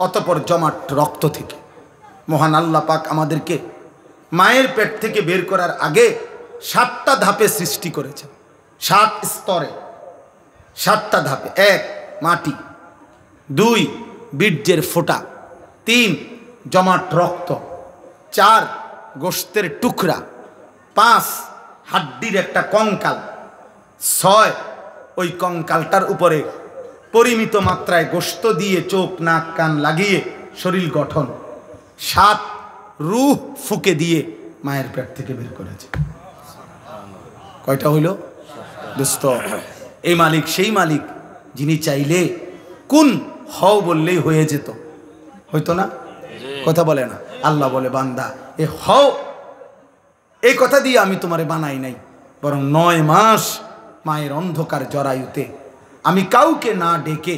অতঃপর জমাট রক্ত থেকে। মহান আল্লাহ পাক আমাদেরকে মায়ের পেট থেকে বের করার আগে 7টা ধাপে সৃষ্টি করেছেন। 7 স্তরে, 7টা ধাপে। 1 মাটি, 2 বীর্যের ফোঁটা, 3 জমাট রক্ত, 4 গোশতের টুকরা, 5 হাড্ডির একটা কঙ্কাল, 6 ওই কঙ্কালটার উপরে পরিমিত মাত্রায় গোশত দিয়ে চোখ নাক কান লাগিয়ে শরীর গঠন, 7 রূহ ফুকে দিয়ে মায়ের পেট থেকে বের করেছে। কয়টা হইল দোস্ত? এই মালিক সেই মালিক যিনি চাইলে কোন হও বললেই হয়ে যেত, হইতো না? কথা বলে না। আল্লাহ বলে, বান্দা এ হও, এই কথা দিয়ে আমি তোমারে বানাই নাই, বরং 9 মাস মায়ের অন্ধকার জরায়ুতে আমি কাউকে না ডেকে,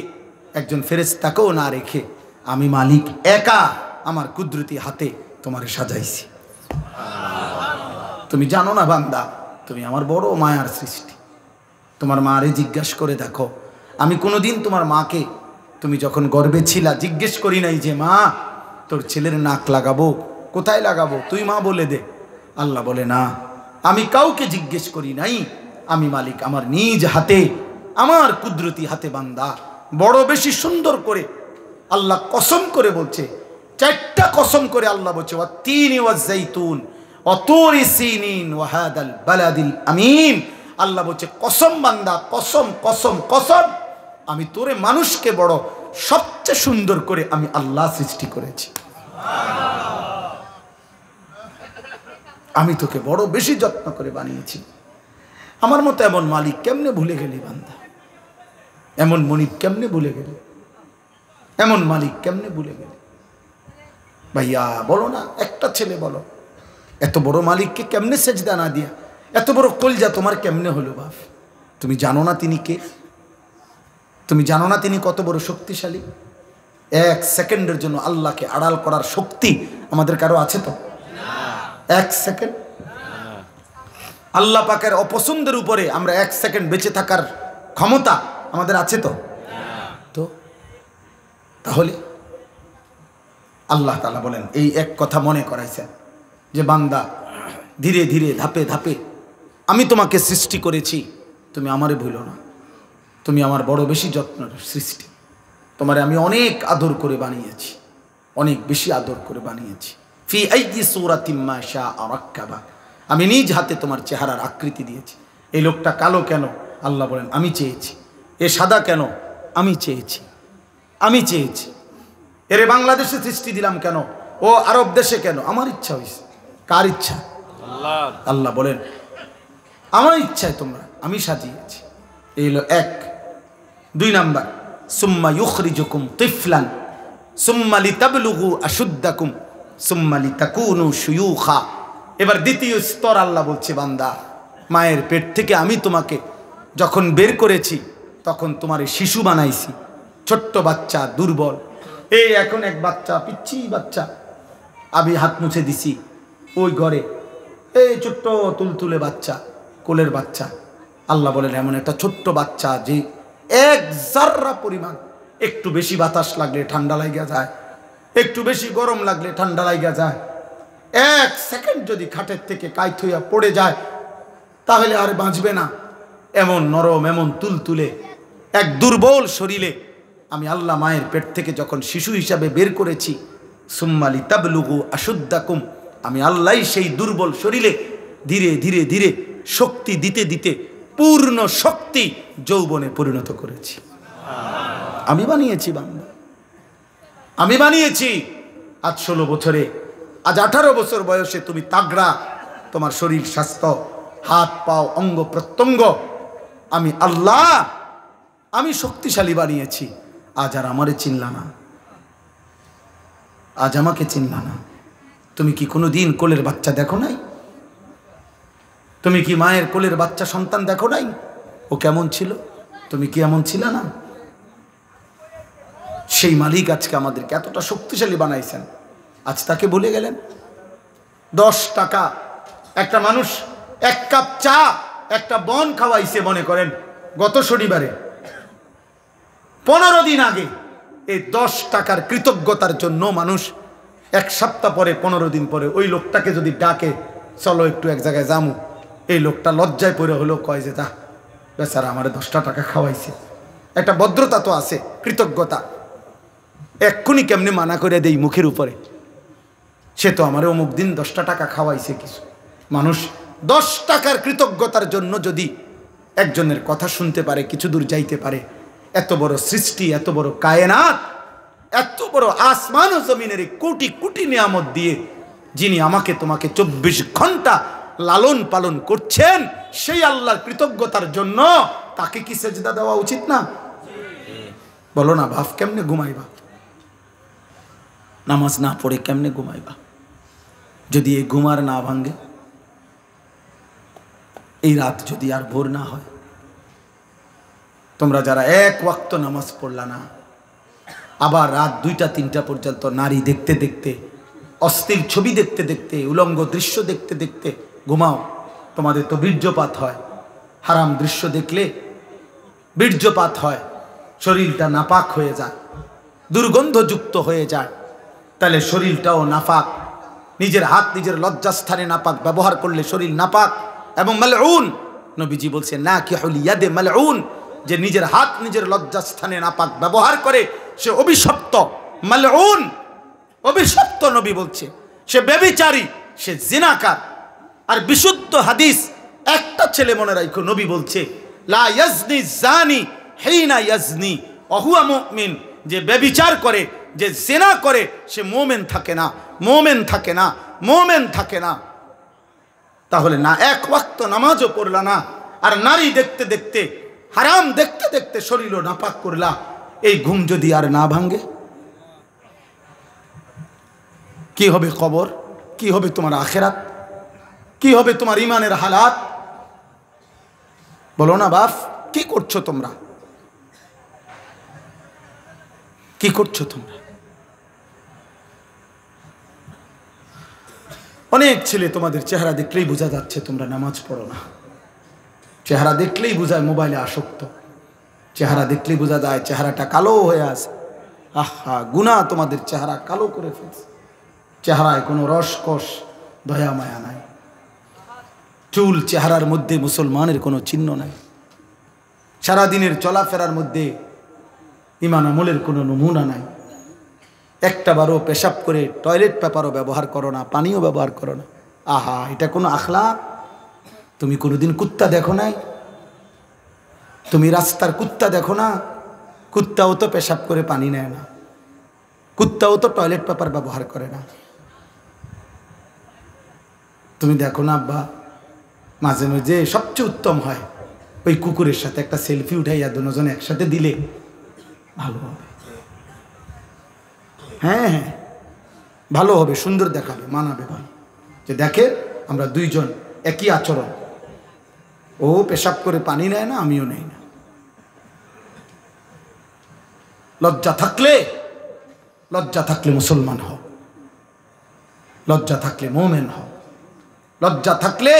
একজন ফেরেশতাকেও না রেখে, আমি মালিক একা আমার কুদরতি হাতে তোমারে সাজাইছি। তুমি জানো না বান্দা, তুমি আমার বড় মায়ার সৃষ্টি। তোমার মারে জিজ্ঞাসা করে দেখো, আমি কোনোদিন তোমার মাকে, তুমি যখন গর্ভে ছিলা, জিজ্ঞেস করি নাই যে মা তোর ছেলের নাক লাগাবো, কোথায় লাগাবো, তুই মা বলে দে। আল্লাহ বলে না, আমি কাউকে জিজ্ঞেস করি নাই, আমি মালিক আমার নিজ হাতে, আমার কুদরতি হাতে বান্দা বড় বেশি সুন্দর করে আল্লাহ কসম করে বলছে, 4টা কসম করে আল্লাহ বলছে, ওয়াত-তিনি ওয়াজ-জাইতুন ওয়া তুরি সিনিন ওয়া হাদাল বালাদিল আমিন। আল্লাহ বলছে কসম বান্দা, কসম কসম কসম, আমি তোরে মানুষকে বড় সবচেয়ে সুন্দর করে আমি আল্লাহ সৃষ্টি করেছি। আমি তোকে বড় বেশি যত্ন করে বানিয়েছি। আমার মতো এমন মালিক কেমনে ভুলে গেলি বান্দা? এমন মনিব কেমনে ভুলে গেলি? এমন মালিক কেমনে ভুলে গেলি? ভাইয়া বলো না, একটা ছেলে বলো, এত বড় মালিককে কেমনে সেজদা না দিয়া, এত বড় কলজা তোমার কেমনে হলো বাপ? তুমি জানো না তিনি কে? তুমি জানো না তিনি কত বড় শক্তিশালী? 1 সেকেন্ডের জন্য আল্লাহকে আড়াল করার শক্তি আমাদের কারো আছে তো? 1 সেকেন্ড আল্লাহ পাকের অপছন্দের উপরে আমরা 1 সেকেন্ড বেঁচে থাকার ক্ষমতা আমাদের আছে তো? তো তাহলে আল্লাহ তাআলা বলেন, এই এক কথা মনে করাইছেন যে বান্দা ধীরে ধীরে ধাপে ধাপে আমি তোমাকে সৃষ্টি করেছি, তুমি আমারে ভুলো না, তুমি আমার বড় বেশি যত্নের সৃষ্টি, তোমারে আমি অনেক আদর করে বানিয়েছি, অনেক বেশি আদর করে বানিয়েছি। ফি আইয়ি সূরাতিম মা শাআ রাক্কাবা, আমি নিজ হাতে তোমার চেহারার আকৃতি দিয়েছি। এই লোকটা কালো কেন? আল্লাহ বলেন আমি চেয়েছি। এ সাদা কেন? আমি চেয়েছি, আমি চেয়েছি। এরে বাংলাদেশে সৃষ্টি দিলাম কেন? ও আরব দেশে কেন? আমার ইচ্ছা হয়েছে। কার ইচ্ছা? আল্লাহ। আল্লাহ বলেন আমার ইচ্ছায় তোমরা আমি সাজিয়েছি। এই হলো 1। 2 নাম্বার, সুম্মা ইউখরিজুকুম তিফলান সুম্মা লিতাবলুগু আশুদ্দাকুম সুম্মা লিতাকুনু শুয়ুখা। এবার দ্বিতীয় স্তর আল্লাহ বলছে, বান্দা মায়ের পেট থেকে আমি তোমাকে যখন বের করেছি তখন তোমার শিশু বানাইছি, ছোট্ট বাচ্চা, দুর্বল। এই এখন এক বাচ্চা, পিচ্ছি বাচ্চা, আমি হাত মুছে দিছি ওই ঘরে, এই ছোট্ট তুলতুলে বাচ্চা, কোলের বাচ্চা। আল্লাহ বলেন এমন একটা ছোট্ট বাচ্চা যে 1 জাররা পরিমাণ, একটু বেশি বাতাস লাগলে ঠান্ডা লাগা যায়, একটু বেশি গরম লাগলে ঠান্ডা লাগা যায়। 1 সেকেন্ড যদি খাটের থেকে কাইত হইয়া পড়ে যায় তাহলে আর বাঁচবে না। এমন নরম, এমন তুলতুলে এক দুর্বল শরীরে আমি আল্লাহ মায়ের পেট থেকে যখন শিশু হিসাবে বের করেছি, সুম্মা লিতাবলুগু আশুদ্দাকুম, আমি আল্লাহই সেই দুর্বল শরীরে ধীরে ধীরে ধীরে শক্তি দিতে দিতে পূর্ণ শক্তি যৌবনে পরিণত করেছি। আমি বানিয়েছি বান্দা, আমি বানিয়েছি। আজ 16 বছরে, আজ 18 বছর বয়সে তুমি তাগড়া, তোমার শরীর স্বাস্থ্য, হাত পাও, অঙ্গ প্রত্যঙ্গ আমি আল্লাহ, আমি শক্তিশালী বানিয়েছি। আজ আর আমারে চিনলা না, আজ আমাকে চিনলা না। তুমি কি কোনো দিন কোলের বাচ্চা দেখো নাই? তুমি কি মায়ের কোলের বাচ্চা সন্তান দেখো নাই? ও কেমন ছিল? তুমি কি এমন ছিল না? সেই মালিক আজকে আমাদেরকে এতটা শক্তিশালী বানাইছেন, আজ তাকে ভুলে গেলেন। 10 টাকা একটা মানুষ 1 কাপ চা, একটা বন খাওয়াইছে মনে করেন গত শনিবারে, 15 দিন আগে। এই 10 টাকার কৃতজ্ঞতার জন্য মানুষ 1 সপ্তাহ পরে, 15 দিন পরে ওই লোকটাকে যদি ডাকে, চলো একটু এক জায়গায় যামু, এই লোকটা লজ্জায় পড়ে হলো কয় যে তা বেচারা আমারে 10টা টাকা খাওয়াইছে। একটা ভদ্রতা তো আছে, কৃতজ্ঞতা। এক্ষুনি কেমনে মানা করে দেই মুখের উপরে, সে তো আমারে অমুক দিন 10টা টাকা খাওয়াইছে কিছু। মানুষ 10 টাকার কৃতজ্ঞতার জন্য যদি একজনের কথা শুনতে পারে, কিছু দূর যাইতে পারে। এত বড় সৃষ্টি, এত বড় কায়নাত, এত বড় আসমান ও জমিনের কোটি কোটি নিয়ামত দিয়ে যিনি আমাকে তোমাকে 24 ঘন্টা লালন পালন করছেন, সেই আল্লাহর কৃতজ্ঞতার জন্য তাকে কি সেজদা দেওয়া উচিত না? বলো না বাপ, কেমনে ঘুমাইবা? নামাজ না পড়ে কেমনে ঘুমাইবা? যদি এই ঘুমার না ভাঙ্গে, এই রাত যদি আর ভোর না হয়, তোমরা যারা এক ওয়াক্ত নামাজ পড়লা না, আবার রাত 2টা 3টা পর্যন্ত নারী দেখতে দেখতে, অস্থির ছবি দেখতে দেখতে, উলঙ্গ দৃশ্য দেখতে দেখতে ঘুমাও, তোমাদের তো বীর্যপাত হয়। হারাম দৃশ্য দেখলে বীর্যপাত হয়, শরীরটা নাপাক হয়ে যায়, দুর্গন্ধযুক্ত হয়ে যায়। তাহলে শরীরটাও নাপাক। নিজের হাত নিজের লজ্জাস্থানে নাপাক ব্যবহার করলে শরীর নাপাক এবং মালউন। নবীজি বলছেন না কি হল ইয়াদে মালউন, যে নিজের হাত নিজের লজ্জাস্থানে নাপাক ব্যবহার করে সে অভিশপ্ত, মালউন, অভিশপ্ত। নবী বলছে সে ব্যভিচারী, সে জিনাকার। আর বিশুদ্ধ হাদিস একটা ছেলে মনে রাখো, নবী বলছে লা ইয়াজনি জানি হিনা ইয়াজনি ওয়া হুয়া মুমিন, যে ব্যভিচার করে, যে জিনা করে, সে মুমিন থাকে না, মুমিন থাকে না, মুমিন থাকে না। তাহলে না এক ওয়াক্ত নামাজও পড়লা না, আর নারী দেখতে দেখতে, হারাম দেখতে দেখতে শরীরও নাপাক করলা। এই ঘুম যদি আর না ভাঙে, কি হবে কবর? কি হবে তোমার আখেরাত? কি হবে তোমার ইমানের হালাত? বলো না বাপ, কি করছো তোমরা? কি করছো তোমরা? অনেক ছেলে তোমাদের চেহারা দেখলেই বোঝা যাচ্ছে তোমরা নামাজ পড়ো না। চেহারা দেখলেই বোঝায় মোবাইলে আসক্ত, চেহারা দেখলেই বোঝা যায় চেহারাটা কালো হয়ে আছে। আহা, গুনাহ তোমাদের চেহারা কালো করে ফেলছে। চেহারায় কোনো রসকস দয়া মায়া নাই, চুল চেহারার মধ্যে মুসলমানের কোনো চিহ্ন নাই, সারাদিনের চলাফেরার মধ্যে ইমান আমলের কোনো নমুনা নাই। একটা বারও পেশাব করে টয়লেট পেপারও ব্যবহার করো না, পানিও ব্যবহার করো না। আহা, এটা কোনো আখলাক? তুমি কোনোদিন কুত্তা দেখো নাই? তুমি রাস্তার কুত্তা দেখো না? কুত্তাও তো পেশাব করে পানি নেয় না, কুত্তাও তো টয়লেট পেপার ব্যবহার করে না। তুমি দেখো না আব্বা, মাঝে মাঝে সবচেয়ে উত্তম হয় ওই কুকুরের সাথে একটা সেলফি উঠাইয়া দুজনে একসাথে দিলে ভালো হবে। হ্যাঁ হ্যাঁ, ভালো হবে, সুন্দর দেখাবে, মানাবে ভালো, যে দেখে আমরা দুইজন একই আচরণ, ও পেশাব করে পানি নেয় না, আমিও নেই না। লজ্জা থাকলে মুসলমান হও, লজ্জা থাকলে মোমেন হও, লজ্জা থাকলে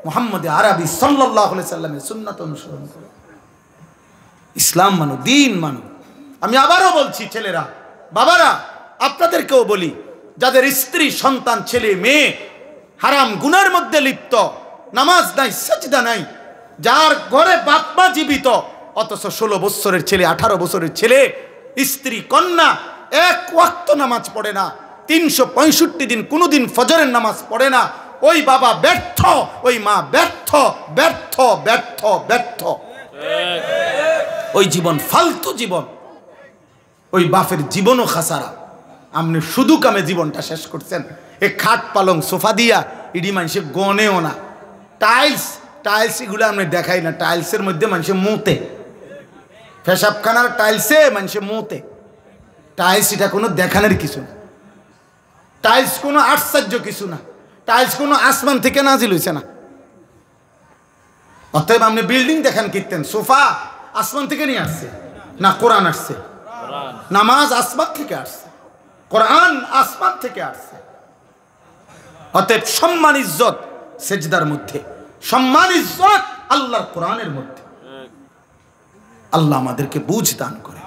মুহাম্মদ আরবি সাল্লাল্লাহু আলাইহি সাল্লামের সুন্নাত অনুসরণ করো, ইসলাম মানো, দ্বীন মানো। আমি আবারও বলছি, ছেলেরা, বাবারা, আপনাদেরকেও বলি, যাদের স্ত্রী সন্তান ছেলে মেয়ে হারাম গুনার মধ্যে লিপ্ত, নামাজ নাই, সাজদা নাই, যার ঘরে বাপ মা জীবিত, অথচ 16 বছরের ছেলে, 18 বছরের ছেলে, স্ত্রী কন্যা এক ওয়াক্ত নামাজ পড়ে না, 365 দিন কোনোদিন ফজরের নামাজ পড়ে না, ওই বাবা ব্যর্থ, ওই মা ব্যর্থ, ব্যর্থ, ব্যর্থ, ব্যর্থ। ওই জীবন ফালতু জীবন, ওই বাপের জীবনও খাসারা। আপনি শুধু কামে জীবনটা শেষ করছেন। এ খাট পালং সোফা দিয়া ইডি মানুষে গনেও না, টাইলস এগুলো আপনি দেখাই না, টাইলসের মধ্যে মানুষে মুতে, পেশাবখানার টাইলসে মানুষে মুতে। টাইলস এটা কোনো দেখানোর কিছু না, টাইলস কোনো আশ্চর্য কিছু না, টাইলস কোনো আসমান থেকে নাজিল হইছে না। অতএব আপনি বিল্ডিং দেখেন কীর্তেন, সোফা আসমান থেকে নিয়ে আসছে না, কোরআন আসছে। নামাজ আসমান থেকে আসছে, কোরআন আসমান থেকে আসছে। অতএব সম্মান ইজ্জত সেজদার মধ্যে, সম্মান ইজ্জত আল্লাহর কোরআনের মধ্যে। আল্লাহ আমাদেরকে বুঝ দান করে।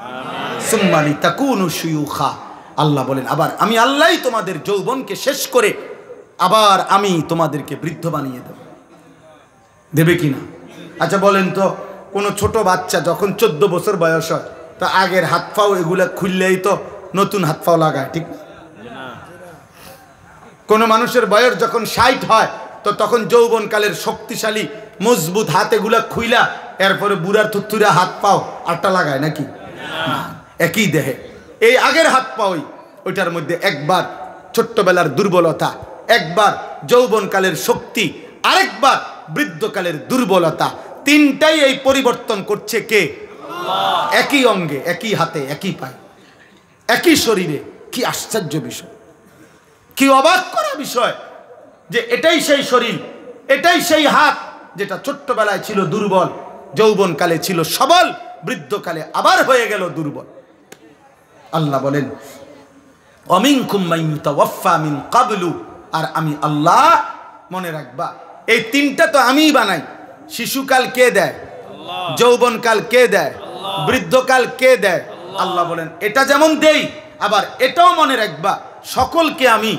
সুম্মালি তাকুনু শুয়ুখা, আল্লাহ বলেন আবার আমি আল্লাহই তোমাদের যৌবনকে শেষ করে আবার আমি তোমাদেরকে বৃদ্ধ বানিয়ে দেব। দেবে কিনা? আচ্ছা বলেন তো, কোনো ছোট বাচ্চা যখন 14 বছর বয়স হয়, তো আগের হাত পাও এগুলা খুললেই তো নতুন হাত পাও লাগায়, ঠিক না? কোনো মানুষের বয়স যখন 60 হয়, তো তখন যৌবনকালের শক্তিশালী মজবুত হাত এগুলা খুইলা এরপরে বুড়ার থুতুরা হাত পাও আটটা লাগায় নাকি? একই দেহে এই আগের হাত পাওই, ওইটার মধ্যে একবার ছোট্টবেলার দুর্বলতা, একবার যৌবনকালের শক্তি, আরেকবার বৃদ্ধকালের দুর্বলতা, তিনটাই এই পরিবর্তন করছে কে? আল্লাহ। একই অঙ্গে, একই হাতে, একই পায়ে, একই শরীরে। কি আশ্চর্য বিষয়, কি অবাক করা বিষয় যে এটাই সেই শরীর, এটাই সেই হাত, যেটা ছোট্টবেলায় ছিল দুর্বল, যৌবনকালে ছিল সবল, বৃদ্ধকালে আবার হয়ে গেল দুর্বল। আল্লাহ বলেন অমিনকুম মান ইউতাওয়াফা মিন ক্বাবলু, আর আমি আল্লাহ, মনে রাখবা এই তিনটা তো আমিই বানাই। শিশুকাল কে দেয়? যৌবনকাল কে দেয়? বৃদ্ধকাল কে দেয়? আল্লাহ বলেন এটা যেমন দেই, আবার এটাও মনে রাখবা সকলকে আমি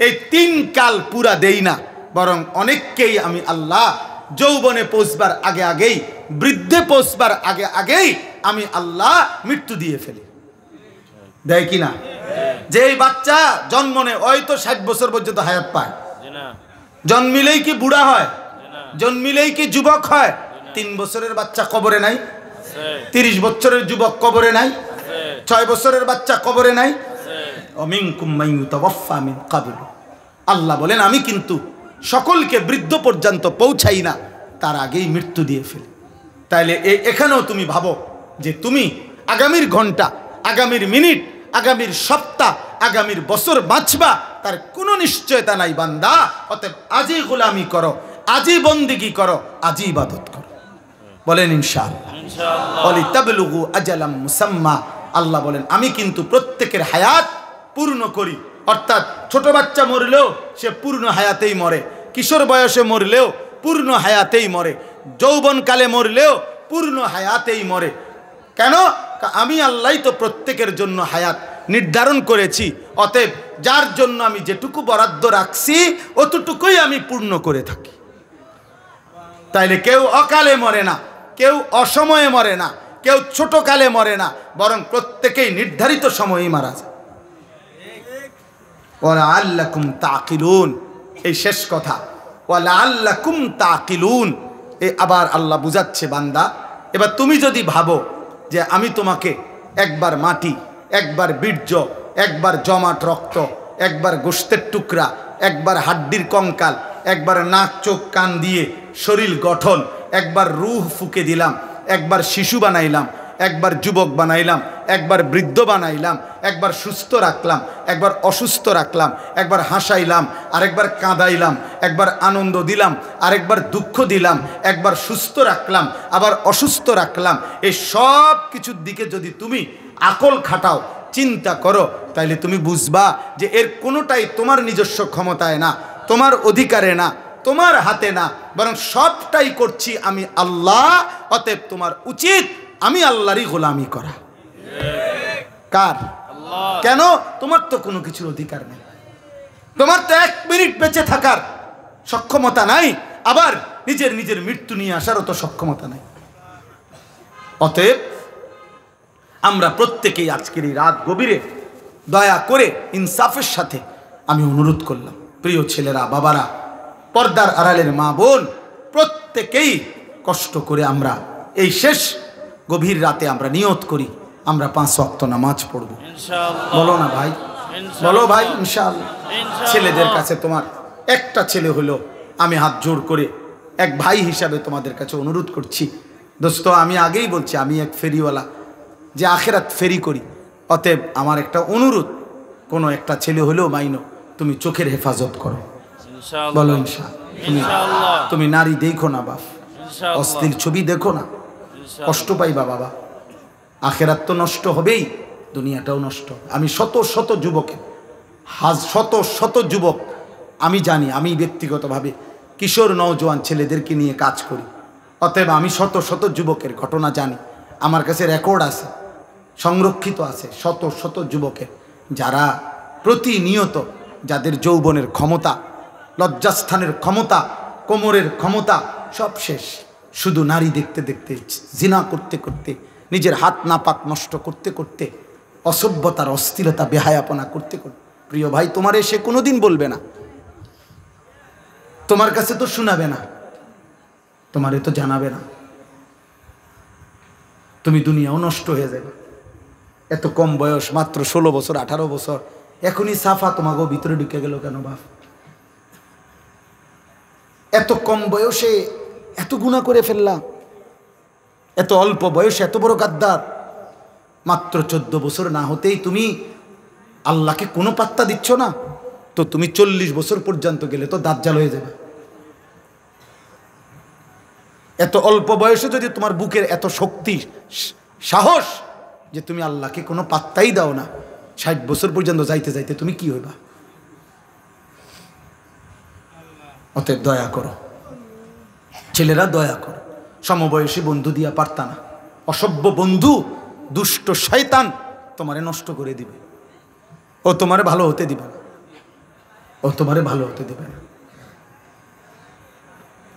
এই তিন কাল পুরা দেই না, বরং অনেককেই আমি আল্লাহ যৌবনে পৌঁছবার আগে আগেই, বৃদ্ধে পৌঁছবার আগে আগেই আমি আল্লাহ মৃত্যু দিয়ে ফেলি। দেয় কি না? যে বাচ্চা জন্ম নেয় ওই তো 60 বছর পর্যন্ত হায়াত পায়, জন্মিলেই কি বুড়া হয়? জন্মিলেই কি যুবক হয়? 3 বছরের বাচ্চা কবরে নাই, 30 বছরের যুবক কবরে নাই, 6 বছরের বাচ্চা কবরে নাই। অমিনকুম মান ইউতাওয়াফা মিন ক্বাবলু, আল্লাহ বলেন আমি কিন্তু সকলকে বৃদ্ধ পর্যন্ত পৌঁছাই না, তার আগেই মৃত্যু দিয়ে ফেলি। তাইলে এখানেও তুমি ভাবো যে তুমি আগামীর ঘন্টা, আগামীর মিনিট, আগামীর সপ্তাহ, আগামীর বছর বাঁচবা তার কোনো নিশ্চয়তা নাই বান্দা। অতএব আজই গোলামি করো, আজই বন্দিগি করো, আজই ইবাদত করো। বলেন ইনশাআল্লাহ। ওয়ালিতাবলুগু আজালাম মুসাম্মা, আল্লাহ বলেন আমি কিন্তু প্রত্যেকের হায়াত পূর্ণ করি। অর্থাৎ ছোট বাচ্চা মরলেও সে পূর্ণ হায়াতেই মরে, কিশোর বয়সে মরলেও পূর্ণ হায়াতেই মরে, যৌবনকালে মরলেও পূর্ণ হায়াতেই মরে। কেন? আমি আল্লাহই তো প্রত্যেকের জন্য হায়াত নির্ধারণ করেছি। অতএব যার জন্য আমি যেটুকু বরাদ্দ রাখছি অতটুকুই আমি পূর্ণ করে থাকি। তাইলে কেউ অকালে মরে না, কেউ অসময়ে মরে না, কেউ ছোটকালে মরে না, বরং প্রত্যেকেই নির্ধারিত সময়েই মারা যায়। ওয়ালাআল্লাকুম তাকিলুন, এই শেষ কথা, ওয়ালাআল্লাকুম তাকিলুন। আবার আল্লাহ বুঝাচ্ছে বান্দা, এবার তুমি যদি ভাবো যে আমি তোমাকে একবার মাটি, একবার বীর্য, একবার জমাট রক্ত, একবার গোশতের টুকরা, একবার হাড্ডির কঙ্কাল, একবার নাক চোখ কান দিয়ে শরীর গঠন, একবার রূহ ফুঁকে দিলাম, একবার শিশু বানাইলাম, একবার যুবক বানাইলাম, একবার বৃদ্ধ বানাইলাম, একবার সুস্থ রাখলাম, একবার অসুস্থ রাখলাম, একবার হাসাইলাম, আরেকবার কাঁদাইলাম, একবার আনন্দ দিলাম, আরেকবার দুঃখ দিলাম, একবার সুস্থ রাখলাম, আবার অসুস্থ রাখলাম, এই সব কিছুর দিকে যদি তুমি আকল খাটাও, চিন্তা করো, তাইলে তুমি বুঝবা যে এর কোনোটাই তোমার নিজস্ব ক্ষমতায় না, তোমার অধিকারে না, তোমার হাতে না, বরং সবটাই করছি আমি আল্লাহ। অতএব তোমার উচিত আমি আল্লাহরই গোলামি করা। কার? কেন? তোমার তো কোনো কিছুর অধিকার নেই, তোমার তো 1 মিনিট বেঁচে থাকার সক্ষমতা নাই, আবার নিজের মৃত্যু নিয়ে আসারও তো সক্ষমতা নাই। অতএব আমরা প্রত্যেকেই আজকের এই রাত গভীরে দয়া করে ইনসাফের সাথে আমি অনুরোধ করলাম, প্রিয় ছেলেরা, বাবারা, পর্দার আড়ালের মা বোন, প্রত্যেকেই কষ্ট করে আমরা এই শেষ গভীর রাতে আমরা নিয়ত করি আমরা 5 ওয়াক্ত নামাজ পড়ব। বলো না ভাই, বলো ভাই ইনশাআল্লাহ। ছেলেদের কাছে তোমার একটা ছেলে হলো, আমি হাত জোর করে এক ভাই হিসাবে তোমাদের কাছে অনুরোধ করছি, দোস্ত আমি আগেই বলছি আমি এক ফেরিওয়ালা, যে আখেরাত ফেরি করি। অতএব আমার একটা অনুরোধ, কোনো একটা ছেলে হলেও মাইনো তুমি চোখের হেফাজত করো। বলো ইনশাআল্লাহ। তুমি নারী দেখো না বাপ, অশ্লীল ছবি দেখো না, কষ্ট পাইবা বাবা। আখেরাত তো নষ্ট হবেই, দুনিয়াটাও নষ্ট। আমি শত শত যুবকের, শত যুবক আমি জানি, আমি ব্যক্তিগতভাবে কিশোর নওজোয়ান ছেলেদেরকে নিয়ে কাজ করি। অতএব আমি শত শত যুবকের ঘটনা জানি, আমার কাছে রেকর্ড আছে, সংরক্ষিত আছে, শত শত যুবকের যারা প্রতিনিয়ত, যাদের যৌবনের ক্ষমতা, লজ্জাস্থানের ক্ষমতা, কোমরের ক্ষমতা সব শেষ, শুধু নারী দেখতে দেখতে, জিনা করতে করতে, নিজের হাত নাপাক নষ্ট করতে করতে, অসভ্যতার অস্থিরতা বেহায়াপনা করতে করতে। প্রিয় ভাই, তোমারে সে কোনোদিন বলবে না, তোমার কাছে তো শোনাবে না, তোমারে তো জানাবে না, তুমি দুনিয়াও নষ্ট হয়ে যাবে। এত কম বয়স, মাত্র 16 বছর 18 বছর, এখনই সাফা তোমাকেও ভিতরে ঢুকে গেল কেন বাপ? এত কম বয়সে এত গুনাহ করে ফেললাম, এত অল্প বয়সে এত বড় গাদ্দার। মাত্র 14 বছর না হতেই তুমি আল্লাহকে কোনো পাত্তা দিচ্ছ না, তো তুমি 40 বছর পর্যন্ত গেলে তো দাজ্জাল হয়ে যাবে। এত অল্প বয়সে যদি তোমার বুকের এত শক্তি সাহস যে তুমি আল্লাহকে কোনো পাত্তাই দাও না, 60 বছর পর্যন্ত যাইতে যাইতে তুমি কি হইবা? অতএব দয়া করো ছেলেরা, দয়া করো। সমবয়সী বন্ধু দিয়া পারতা না, অসভ্য বন্ধু, দুষ্ট শয়তান তোমারে নষ্ট করে দিবে। ও তোমারে ভালো হতে দিবে না, ও তোমারে ভালো হতে দিবে না।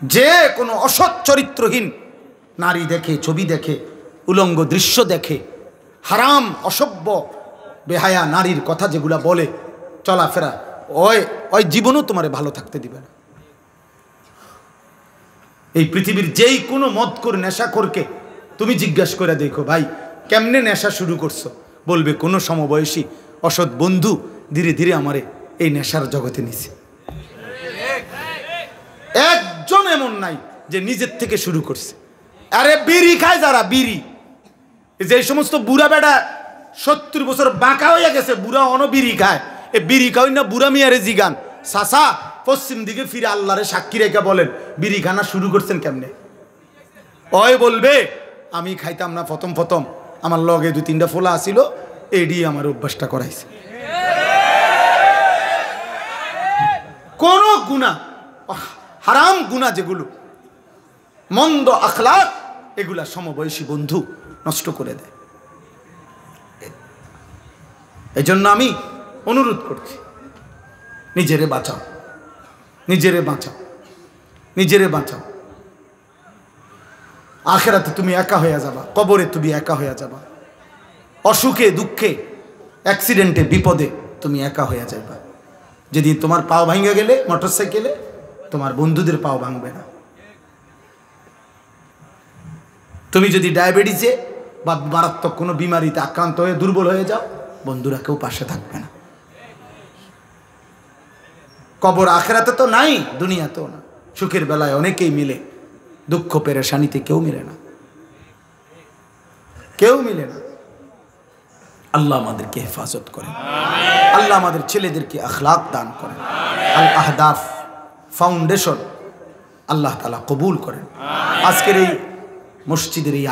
যে কোনো অসৎ চরিত্রহীন নারী দেখে, ছবি দেখে, উলঙ্গ দৃশ্য দেখে, হারাম অসভ্য বেহায়া নারীর কথা যেগুলা বলে চলাফেরা, ওই জীবনও তোমারে ভালো থাকতে দিবে না। এই পৃথিবীর যেই কোনো মদ করে নেশা করকে তুমি জিজ্ঞাসা করে দেখো, ভাই কেমনে নেশা শুরু করছো, বলবে কোনো সমবয়সী অসৎ বন্ধু ধীরে ধীরে আমারে এই নেশার জগতে নিছে। একজন এমন নাই যে নিজের থেকে শুরু করছে। আরে বিড়ি খায় যারা, বিড়ি, যে সমস্ত বুড়া বেড়া 70 বছর বাঁকা হয়ে গেছে, বুড়া অন বিড়ি খায়, এ বিড়ি খাওয়াই না বুড়া মিয়ারে জিগান, চাচা পশ্চিম দিকে ফিরে আল্লাহরে সাক্ষী রেখে বলেন বিড়ি খানা শুরু করছেন কেমনে? ওই বলবে আমি খাইতাম না প্রথম প্রথম, আমার লগে 2-3টা ফোলা আসিল, এডি আমার অভ্যাসটা করাইছে। কোন গুনাহ, হারাম গুনাহ যেগুলো, মন্দ আখলাক, এগুলা সমবয়সী বন্ধু নষ্ট করে দেয়। এই জন্য আমি অনুরোধ করছি, নিজেরে বাঁচাও, নিজেরে বাঁচাও, নিজেরে বাঁচাও। আখিরাতে তুমি একা হয়ে যাবা, কবরে তুমি একা হয়ে যাবা, অসুখে দুঃখে অ্যাক্সিডেন্টে বিপদে তুমি একা হয়ে যাবা। যেদিন তোমার পাও ভাঙে গেলে মোটরসাইকেলে, তোমার বন্ধুদের পাও ভাঙবে না। তুমি যদি ডায়াবেটিসে বা মারাত্মক কোনো বিমারিতে আক্রান্ত হয়ে দুর্বল হয়ে যাও, বন্ধুরা কেউ পাশে থাকবে না। কবর আখিরাতে তো নাই, দুনিয়াতেও না। সুখের বেলায় অনেকেই মিলে, দুঃখ পেরেশানিতে কেউ মিলে না, কেউ মিলে না। আল্লাহ আমাদেরকে হেফাজত করেন, আল্লাহ আমাদের ছেলেদেরকে আখলাক দান করেন। আল আহদাফ ফাউন্ডেশন আল্লাহ তাআলা কবুল করেন। আজকের এই মসজিদের এই